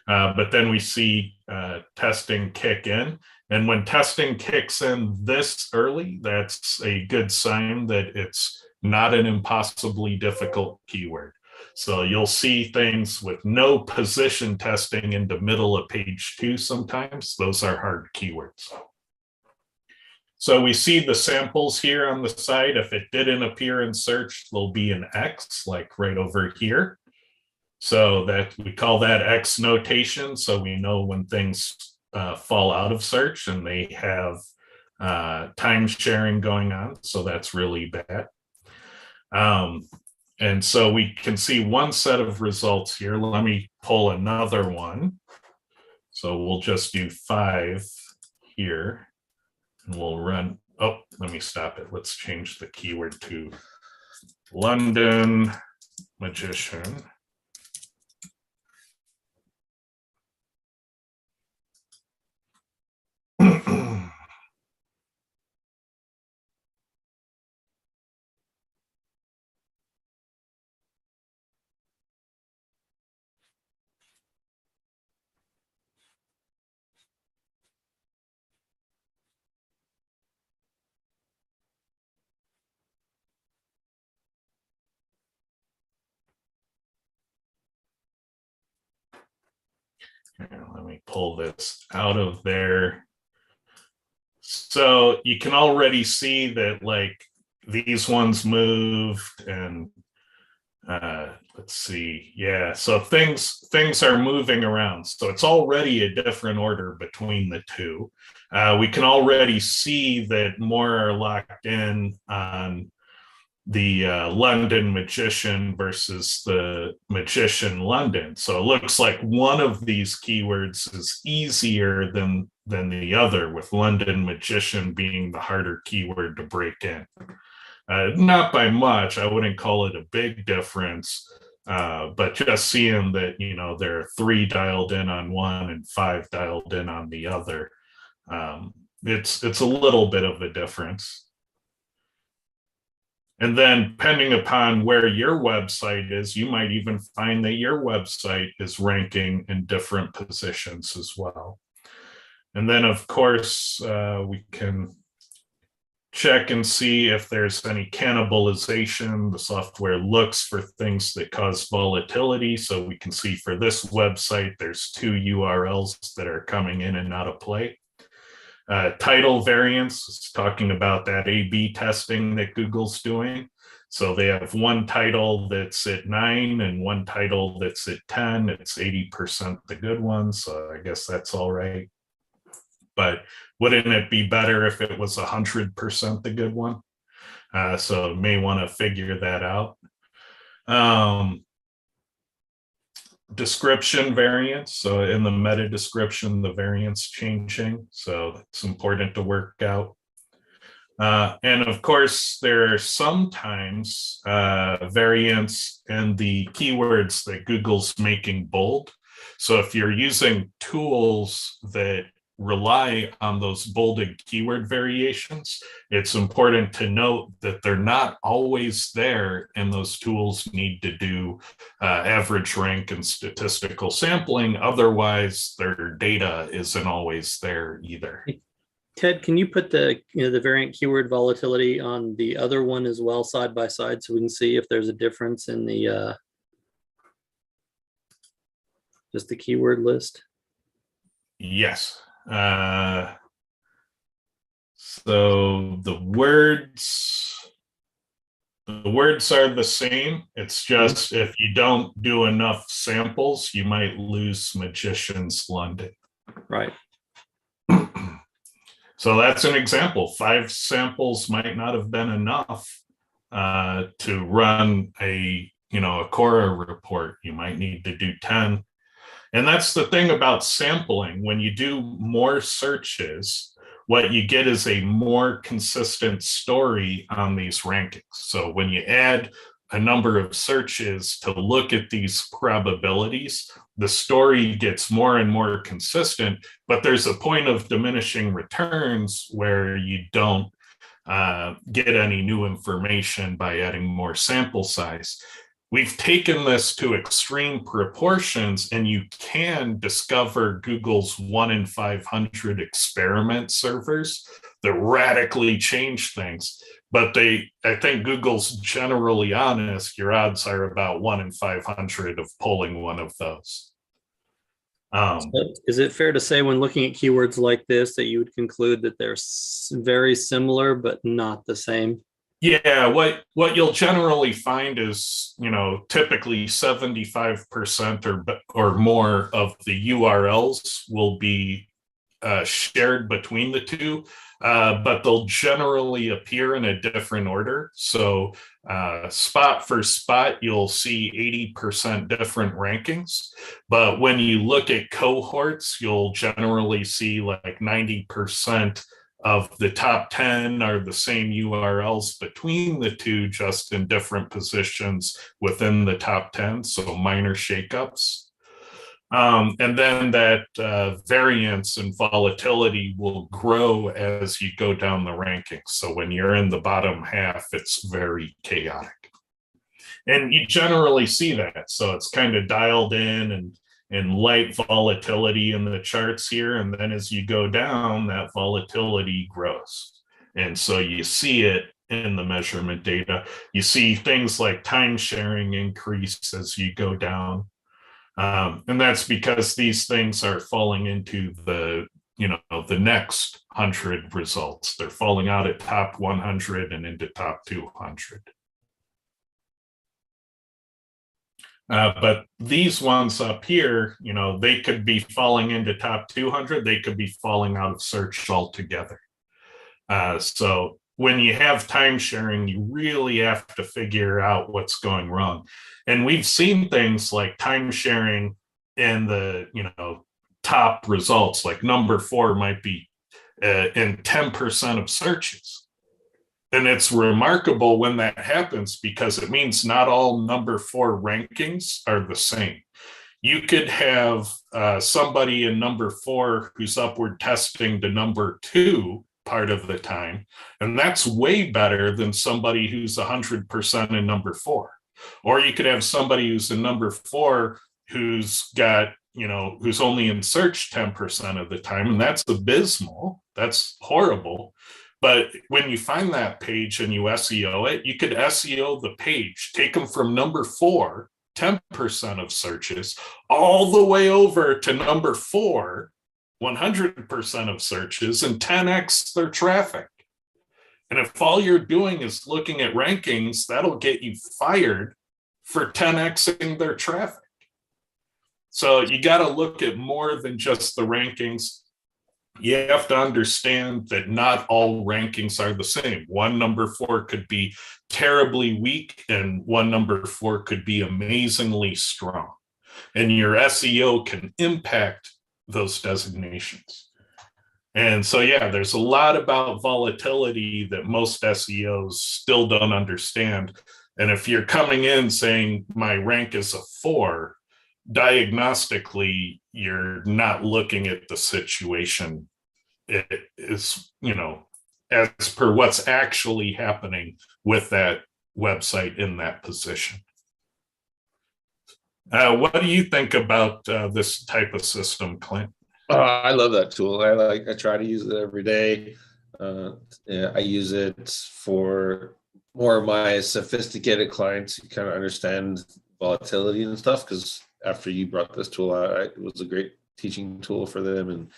But then we see testing kick in. And when testing kicks in this early, that's a good sign that it's not an impossibly difficult keyword. So you'll see things with no position testing in the middle of page 2 sometimes. Those are hard keywords. So we see the samples here on the side. If it didn't appear in search, there'll be an X, like right over here. So that we call that X notation. So we know when things fall out of search and they have time sharing going on. So that's really bad. And so we can see one set of results here. Let me pull another one. So we'll just do 5 here. And we'll run, oh, let me stop it. Let's change the keyword to London magician. Here, let me pull this out of there. So you can already see that like these ones moved and let's see. Yeah, so things are moving around. So it's already a different order between the two. We can already see that more are locked in on the London magician versus the magician London. So it looks like one of these keywords is easier than the other, with London magician being the harder keyword to break in. Not by much. I wouldn't call it a big difference, but just seeing that, you know, there are 3 dialed in on one and 5 dialed in on the other, it's a little bit of a difference. And then depending upon where your website is, you might even find that your website is ranking in different positions as well. And then, of course, we can check and see if there's any cannibalization. The software looks for things that cause volatility. So we can see for this website, there's 2 URLs that are coming in and out of play. Title variance is talking about that A/B testing that Google's doing. So they have one title that's at 9 and one title that's at 10. It's 80% the good one. So I guess that's all right. But wouldn't it be better if it was 100% the good one? So may want to figure that out. Description variance. So in the meta description, the variance changing. So it's important to work out. And of course, there are sometimes variance in the keywords that Google's making bold. So if you're using tools that rely on those bolded keyword variations, it's important to note that they're not always there, and those tools need to do average rank and statistical sampling. Otherwise, their data isn't always there either. Ted, can you put the variant keyword volatility on the other one as well, side by side, so we can see if there's a difference in the just the keyword list? Yes. So the words are the same. It's just if you don't do enough samples, you might lose Magician's London. Right. So that's an example. 5 samples might not have been enough to run a Quora report. You might need to do 10. And that's the thing about sampling. When you do more searches, what you get is a more consistent story on these rankings. So when you add a number of searches to look at these probabilities, the story gets more and more consistent, but there's a point of diminishing returns where you don't get any new information by adding more sample size. We've taken this to extreme proportions, and you can discover Google's 1 in 500 experiment servers that radically change things. But I think Google's generally honest. Your odds are about 1 in 500 of pulling one of those. Is it fair to say when looking at keywords like this that you would conclude that they're very similar but not the same? Yeah, what you'll generally find is, typically 75% or more of the URLs will be shared between the two, but they'll generally appear in a different order. So spot for spot, you'll see 80% different rankings. But when you look at cohorts, you'll generally see like 90% of the top 10 are the same URLs between the two, just in different positions within the top 10. So minor shakeups. And then that variance and volatility will grow as you go down the rankings. So when you're in the bottom half, it's very chaotic. And you generally see that. So it's kind of dialed in and light volatility in the charts here. And then as you go down, that volatility grows. And so you see it in the measurement data. You see things like time sharing increase as you go down. And that's because these things are falling into the next 100 results. They're falling out at top 100 and into top 200. But these ones up here, they could be falling into top 200. They could be falling out of search altogether. So when you have time sharing, you really have to figure out what's going wrong. And we've seen things like time sharing in the top results, like number 4 might be in 10% of searches. And it's remarkable when that happens, because it means not all number 4 rankings are the same. You could have somebody in number 4 who's upward testing to number 2 part of the time, and that's way better than somebody who's 100% in number 4. Or you could have somebody who's in number 4 who's got, who's only in search 10% of the time, and that's abysmal. That's horrible. But when you find that page and you SEO it, you could SEO the page, take them from number 4, 10% of searches, all the way over to number 4, 100% of searches, and 10x their traffic. And if all you're doing is looking at rankings, that'll get you fired for 10xing their traffic. So you got to look at more than just the rankings. You have to understand that not all rankings are the same. One number 4 could be terribly weak, and one number 4 could be amazingly strong. And your SEO can impact those designations. And so, yeah, there's a lot about volatility that most SEOs still don't understand. And if you're coming in saying my rank is a 4, diagnostically, you're not looking at the situation. It is, as per what's actually happening with that website in that position. What do you think about this type of system, Clint? I love that tool. I try to use it every day. I use it for more of my sophisticated clients who kind of understand volatility and stuff, because after you brought this tool out, it was a great teaching tool for them, and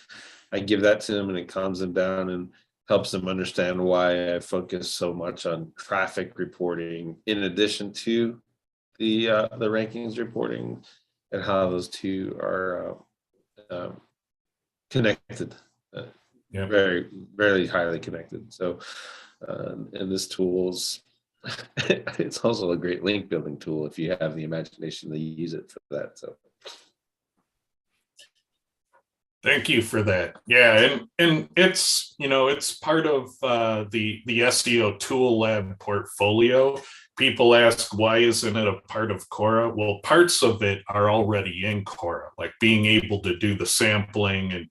I give that to them, and it calms them down and helps them understand why I focus so much on traffic reporting in addition to the rankings reporting, and how those two are connected, very, very highly connected. So, and this tool's It's also a great link building tool if you have the imagination to use it for that. So thank you for that. Yeah, and it's, you know, it's part of the SEO Tool Lab portfolio. People ask, why isn't it a part of Cora? Well, parts of it are already in Cora, like being able to do the sampling and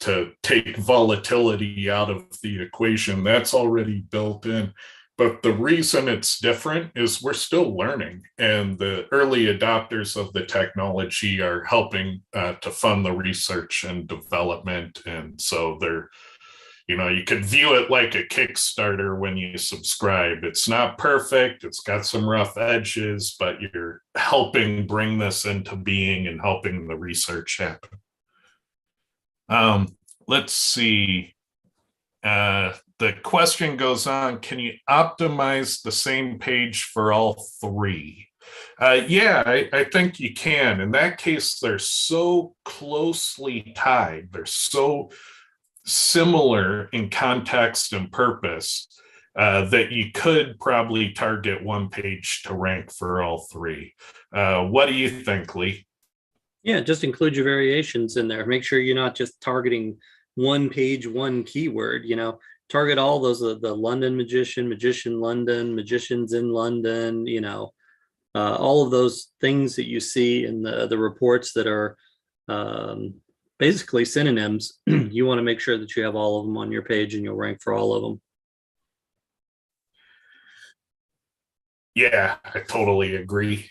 to take volatility out of the equation. That's already built in. But the reason it's different is we're still learning, and the early adopters of the technology are helping to fund the research and development. And so they're, you know, you could view it like a Kickstarter when you subscribe. It's not perfect, it's got some rough edges, but you're helping bring this into being and helping the research happen. Let's see. The question goes on, can you optimize the same page for all three? Yeah, I think you can. In that case, they're so closely tied. They're so similar in context and purpose that you could probably target one page to rank for all three. What do you think, Lee? Yeah, just include your variations in there. Make sure you're not just targeting one page, one keyword, you know, target all those, the London magician, magician London, magicians in London, you know, all of those things that you see in the reports that are basically synonyms. You want to make sure that you have all of them on your page and you'll rank for all of them. Yeah, I totally agree.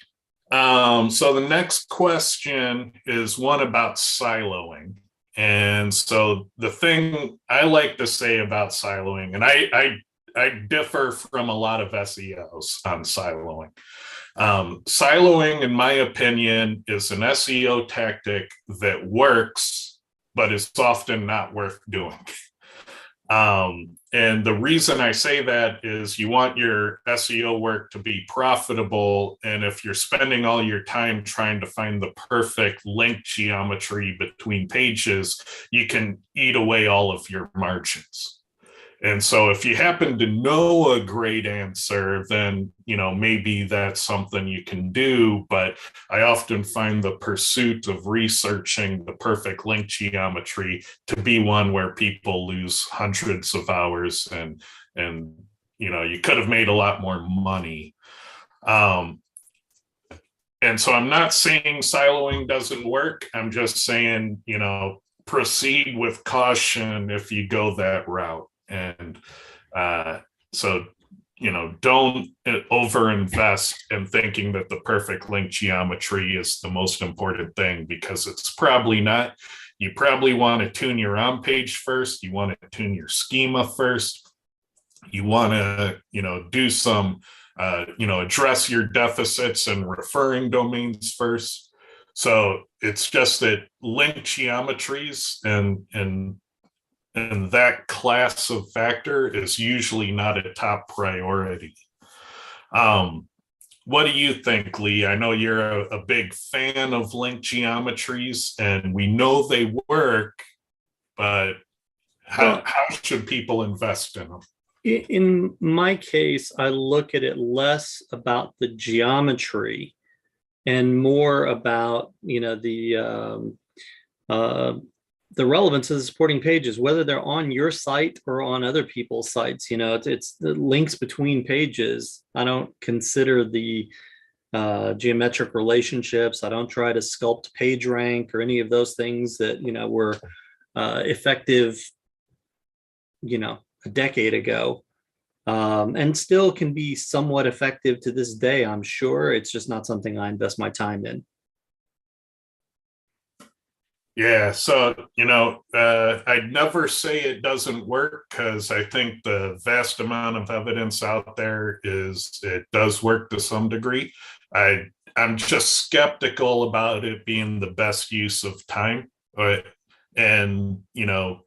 So the next question is one about siloing. And so the thing I like to say about siloing, and I differ from a lot of SEOs on siloing. Siloing, in my opinion, is an SEO tactic that works, but is often not worth doing. And the reason I say that is you want your SEO work to be profitable. And if you're spending all your time trying to find the perfect link geometry between pages, you can eat away all of your margins. And so if you happen to know a great answer, then, you know, maybe that's something you can do. But I often find the pursuit of researching the perfect link geometry to be one where people lose hundreds of hours and you know, you could have made a lot more money. And so I'm not saying siloing doesn't work. I'm just saying, you know, proceed with caution if you go that route. And so, you know, don't overinvest in thinking that the perfect link geometry is the most important thing, because it's probably not. You probably want to tune your on page first. You want to tune your schema first. You want to, you know, do some, you know, address your deficits and referring domains first. So it's just that link geometries and that class of factor is usually not a top priority. What do you think, Lee? I know you're a big fan of link geometries, and we know they work, but how should people invest in them? In my case, I look at it less about the geometry and more about, you know, the relevance of the supporting pages, whether they're on your site or on other people's sites. You know, it's the links between pages. I don't consider the geometric relationships. I don't try to sculpt PageRank or any of those things that, you know, were effective, you know, a decade ago, and still can be somewhat effective to this day, I'm sure. It's just not something I invest my time in. Yeah, so, you know, I'd never say it doesn't work, because I think the vast amount of evidence out there is it does work to some degree. I'm just skeptical about it being the best use of time. And, you know,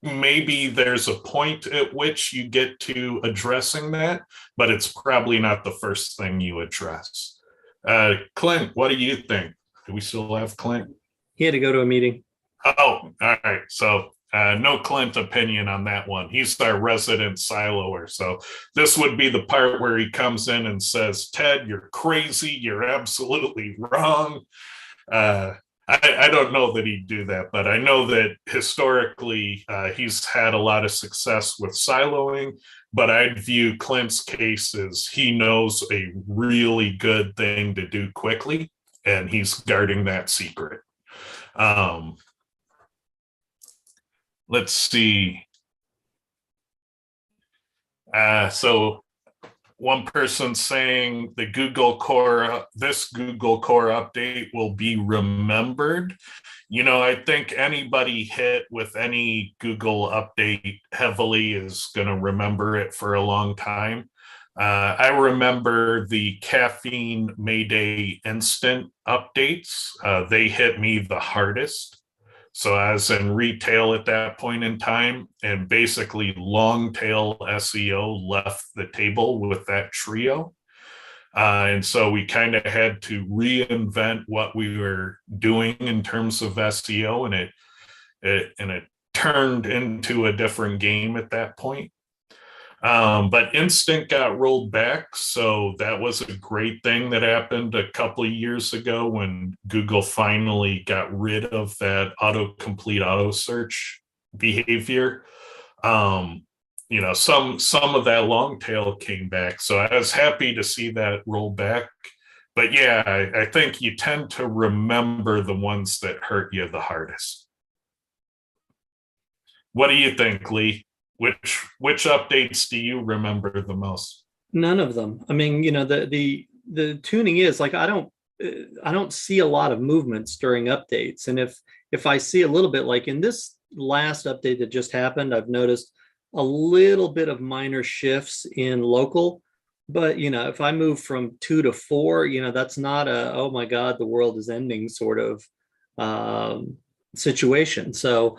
maybe there's a point at which you get to addressing that, but it's probably not the first thing you address. Clint, what do you think? Do we still have Clint? He had to go to a meeting. Oh, all right. So No Clint opinion on that one. He's our resident siloer. So this would be the part where he comes in and says, Ted, you're crazy. You're absolutely wrong. I don't know that he'd do that, but I know that historically he's had a lot of success with siloing, but I'd view Clint's case as he knows a really good thing to do quickly, and he's guarding that secret. Let's see. So one person saying the this Google Core update will be remembered. I think anybody hit with any Google update heavily is going to remember it for a long time. I remember the caffeine Mayday instant updates. They hit me the hardest. So I was in retail at that point in time, and basically long tail SEO left the table with that trio. And so we kind of had to reinvent what we were doing in terms of SEO, and it turned into a different game at that point. But Instant got rolled back, so that was a great thing that happened a couple of years ago when Google finally got rid of that autocomplete auto search behavior. Some of that long tail came back, so I was happy to see that roll back. But yeah, I think you tend to remember the ones that hurt you the hardest. What do you think, Lee? Which updates do you remember the most? None of them. I mean, the tuning is like I don't see a lot of movements during updates, and if I see a little bit, like in this last update that just happened, I've noticed a little bit of minor shifts in local. But if I move from 2 to 4, that's not a oh my God, the world is ending sort of situation. So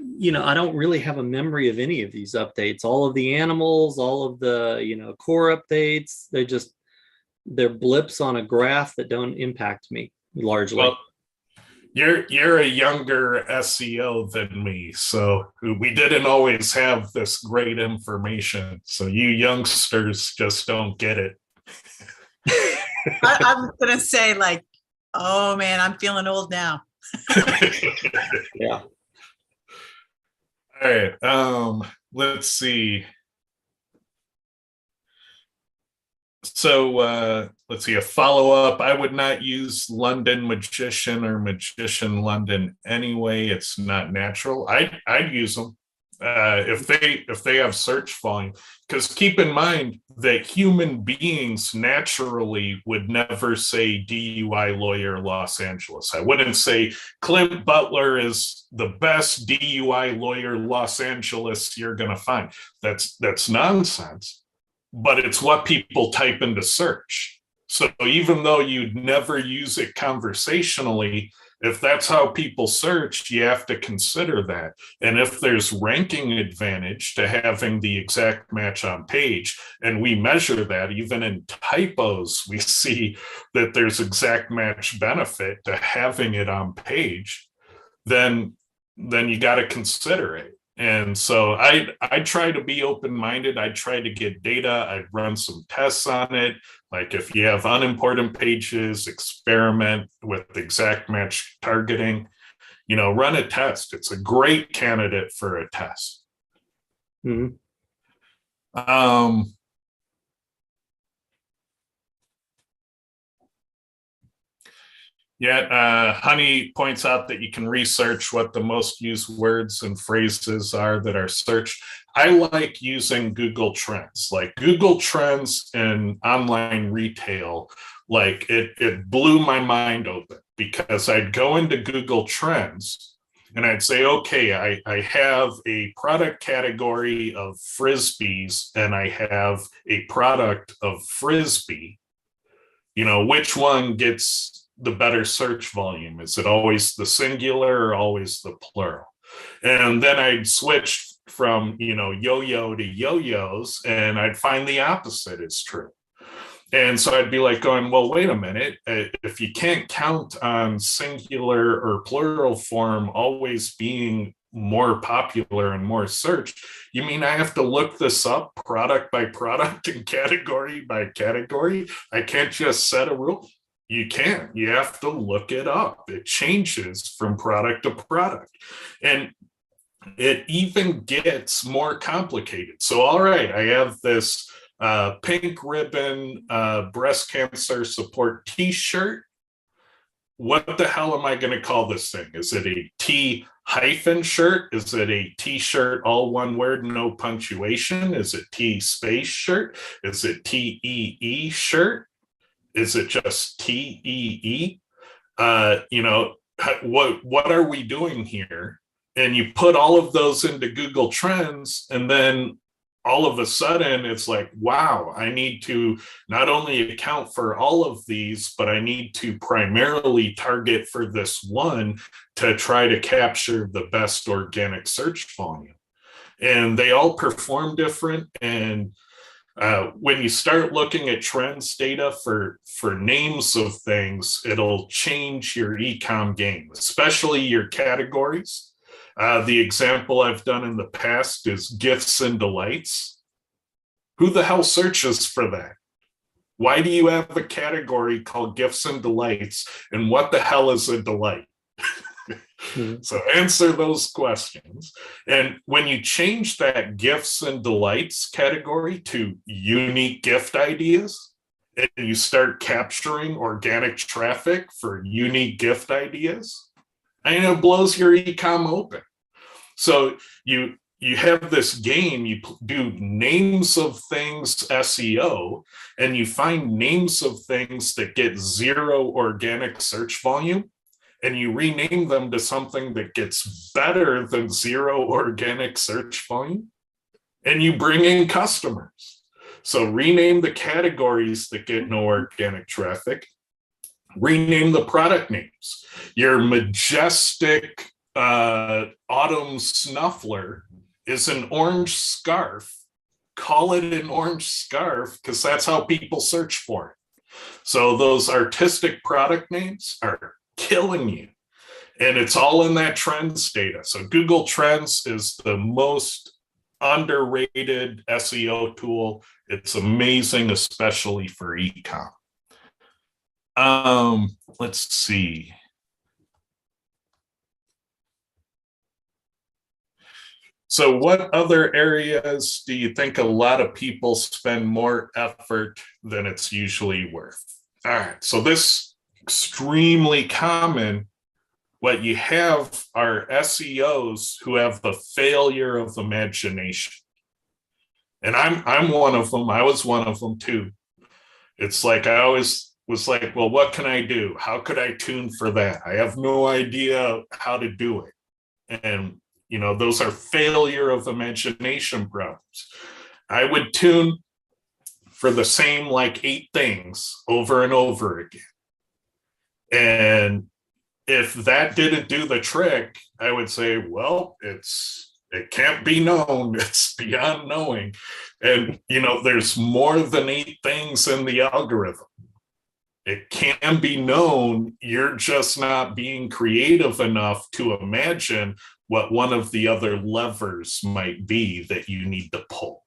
I don't really have a memory of any of these updates. All of the animals, all of the, core updates, they're blips on a graph that don't impact me largely. Well, you're a younger SEO than me, so we didn't always have this great information. So you youngsters just don't get it. I'm going to say oh man, I'm feeling old now. Yeah. All right, let's see. So let's see, a follow-up. I would not use London Magician or Magician London anyway. It's not natural. I'd use them if they have search volume, because keep in mind that human beings naturally would never say DUI lawyer Los Angeles. I wouldn't say Clint Butler is the best DUI lawyer Los Angeles you're going to find. That's nonsense. But it's what people type into search. So even though you'd never use it conversationally, if that's how people search, you have to consider that. And if there's ranking advantage to having the exact match on page, and we measure that even in typos, we see that there's exact match benefit to having it on page, then you got to consider it. And so I try to be open-minded. I try to get data. I run some tests on it. Like if you have unimportant pages, experiment with exact match targeting, run a test. It's a great candidate for a test. Mm-hmm. Honey points out that you can research what the most used words and phrases are that are searched. I like using Google Trends. Like Google Trends in online retail, like it blew my mind open, because I'd go into Google Trends and I'd say, okay, I have a product category of Frisbees and I have a product of Frisbee. Which one gets the better search volume? Is it always the singular or always the plural? And then I'd switch from, yo-yo to yo-yos, and I'd find the opposite is true. And so I'd be like going, well, wait a minute. If you can't count on singular or plural form always being more popular and more searched, you mean I have to look this up product by product and category by category? I can't just set a rule. You can't. You have to look it up. It changes from product to product. And it even gets more complicated. So, all right, I have this pink ribbon breast cancer support t-shirt. What the hell am I going to call this thing? Is it a T hyphen shirt? Is it a t-shirt, all one word, no punctuation? Is it T space shirt? Is it TEE shirt? Is it just TEE? You know, what are we doing here? And you put all of those into Google Trends, and then all of a sudden it's like, wow, I need to not only account for all of these, but I need to primarily target for this one to try to capture the best organic search volume. And they all perform different. And when you start looking at trends data for names of things, it'll change your e-com game, especially your categories. The example I've done in the past is gifts and delights. Who the hell searches for that? Why do you have a category called gifts and delights? And what the hell is a delight? So answer those questions. And when you change that gifts and delights category to unique gift ideas, and you start capturing organic traffic for unique gift ideas, and it blows your e-com open. So you have this game, you do names of things SEO, and you find names of things that get 0 organic search volume, and you rename them to something that gets better than 0 organic search volume, and you bring in customers. So rename the categories that get no organic traffic, rename the product names. Your majestic autumn snuffler is an orange scarf. Call it an orange scarf because that's how people search for it. So those artistic product names are killing you. And it's all in that trends data. So Google Trends is the most underrated SEO tool. It's amazing, especially for e-com. Let's see. So what other areas do you think a lot of people spend more effort than it's usually worth? All right, so this extremely common. What you have are SEOs who have the failure of imagination. And I'm one of them. I was one of them too. It's like I always was like, well, what can I do? How could I tune for that? I have no idea how to do it. And you know, those are failure of imagination problems. I would tune for the same like 8 things over and over again. And if that didn't do the trick, I would say, well, it can't be known. It's beyond knowing. And, you know, there's more than 8 things in the algorithm. It can be known. You're just not being creative enough to imagine what one of the other levers might be that you need to pull.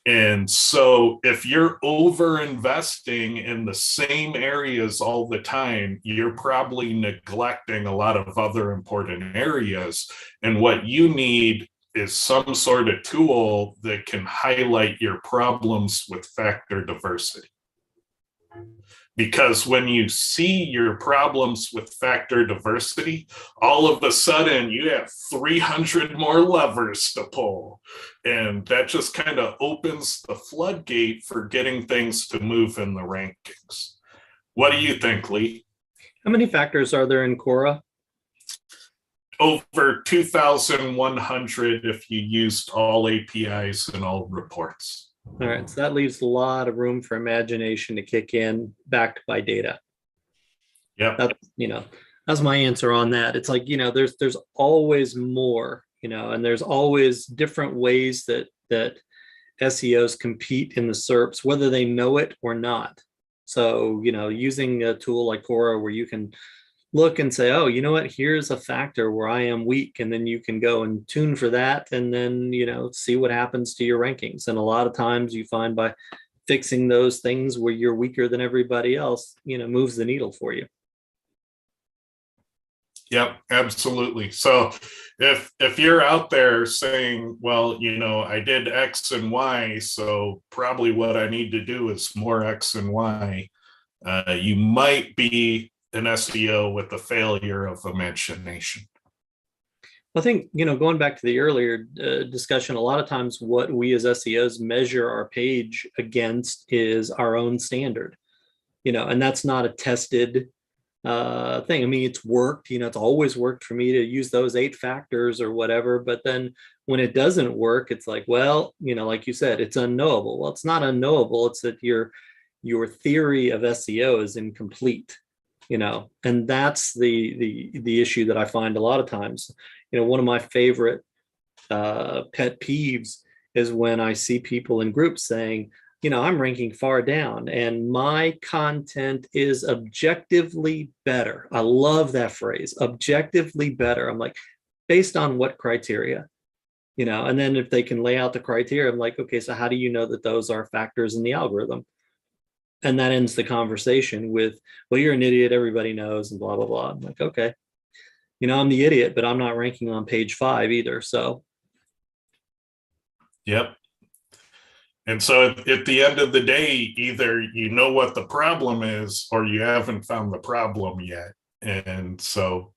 And so if you're over investing in the same areas all the time, you're probably neglecting a lot of other important areas. And what you need is some sort of tool that can highlight your problems with factor diversity. Because when you see your problems with factor diversity, all of a sudden you have 300 more levers to pull. And that just kind of opens the floodgate for getting things to move in the rankings. What do you think, Lee? How many factors are there in Quora? Over 2,100 if you used all APIs and all reports. All right, so that leaves a lot of room for imagination to kick in, backed by data. Yeah, that's my answer on that. It's like, there's always more, and there's always different ways that SEOs compete in the SERPs, whether they know it or not. So, using a tool like Quora where you can look and say, oh, you know what, here's a factor where I am weak. And then you can go and tune for that and then, see what happens to your rankings. And a lot of times you find by fixing those things where you're weaker than everybody else, moves the needle for you. Yep, absolutely. So if you're out there saying, well, I did X and Y, so probably what I need to do is more X and Y, you might be an SEO with a failure of imagination. I think, going back to the earlier discussion, a lot of times what we as SEOs measure our page against is our own standard, and that's not a tested thing. I mean, it's worked, it's always worked for me to use those 8 factors or whatever. But then when it doesn't work, it's like, well, like you said, it's unknowable. Well, it's not unknowable. It's that your theory of SEO is incomplete, and that's the issue that I find a lot of times. One of my favorite pet peeves is when I see people in groups saying, I'm ranking far down and my content is objectively better. I love that phrase, objectively better. I'm like, based on what criteria? And then if they can lay out the criteria, I'm like, okay, so how do you know that those are factors in the algorithm? And that ends the conversation with, well, you're an idiot, everybody knows, and blah, blah, blah. I'm like, okay, I'm the idiot, but I'm not ranking on page 5 either. So. Yep. And so at the end of the day, either you know what the problem is or you haven't found the problem yet. And so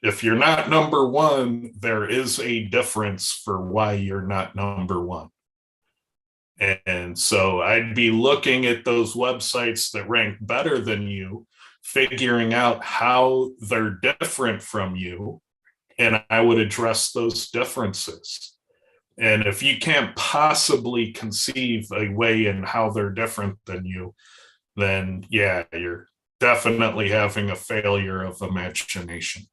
if you're not number 1, there is a difference for why you're not number 1. And so I'd be looking at those websites that rank better than you, figuring out how they're different from you, and I would address those differences. And if you can't possibly conceive a way in how they're different than you, then yeah, you're definitely having a failure of imagination.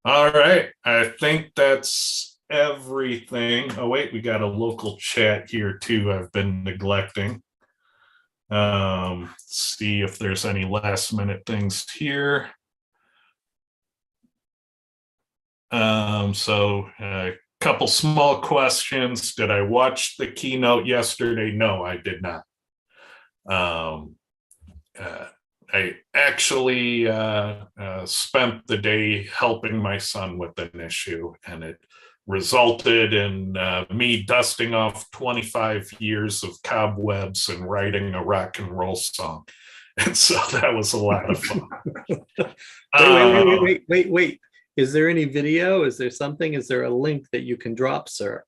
All right, I think that's everything. Oh wait, we got a local chat here too I've been neglecting. See if there's any last minute things here. So a couple small questions. Did I watch the keynote yesterday? No, I did not. I actually spent the day helping my son with an issue, and it resulted in me dusting off 25 years of cobwebs and writing a rock and roll song. And so that was a lot of fun. Wait. Is there any video? Is there something? Is there a link that you can drop, sir?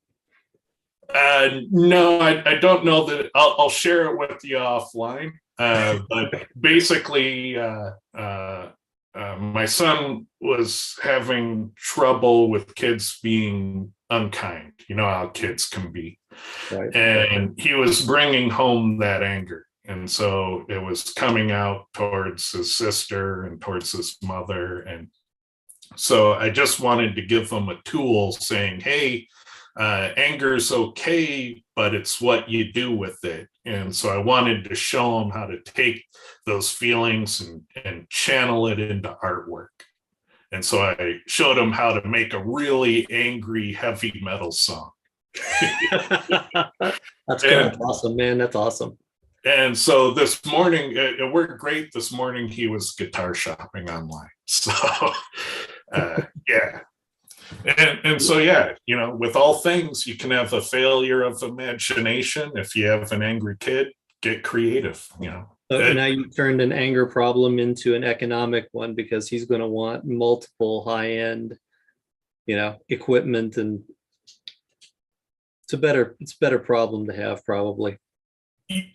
No, I don't know that. I'll share it with you offline. But basically, my son was having trouble with kids being unkind. You know how kids can be. Right. And he was bringing home that anger. And so it was coming out towards his sister and towards his mother. And so I just wanted to give him a tool saying, hey, anger is okay, but it's what you do with it. And so I wanted to show him how to take those feelings and channel it into artwork. And so I showed him how to make a really angry heavy metal song. That's good. Awesome, man. That's awesome. And so this morning, it worked great. This morning, he was guitar shopping online. So, yeah. And so, yeah, you know, with all things, you can have a failure of imagination. If you have an angry kid, get creative, you know. So now you turned an anger problem into an economic one because he's going to want multiple high-end, you know, equipment, and it's a better problem to have, probably.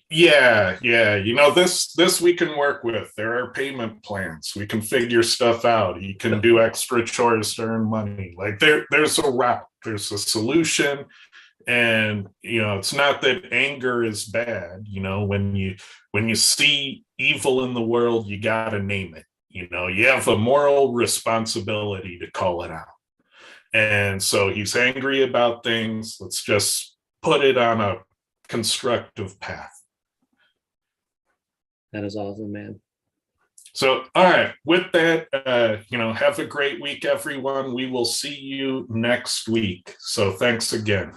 Yeah. You know, this we can work with. There are payment plans. We can figure stuff out. You can do extra chores to earn money. Like there's a route. There's a solution. And, you know, it's not that anger is bad. You know, when you see evil in the world, you got to name it. You know, you have a moral responsibility to call it out. And so he's angry about things. Let's just put it on a constructive path. That is awesome, man. So, all right, with that, have a great week, everyone. We will see you next week. So thanks again.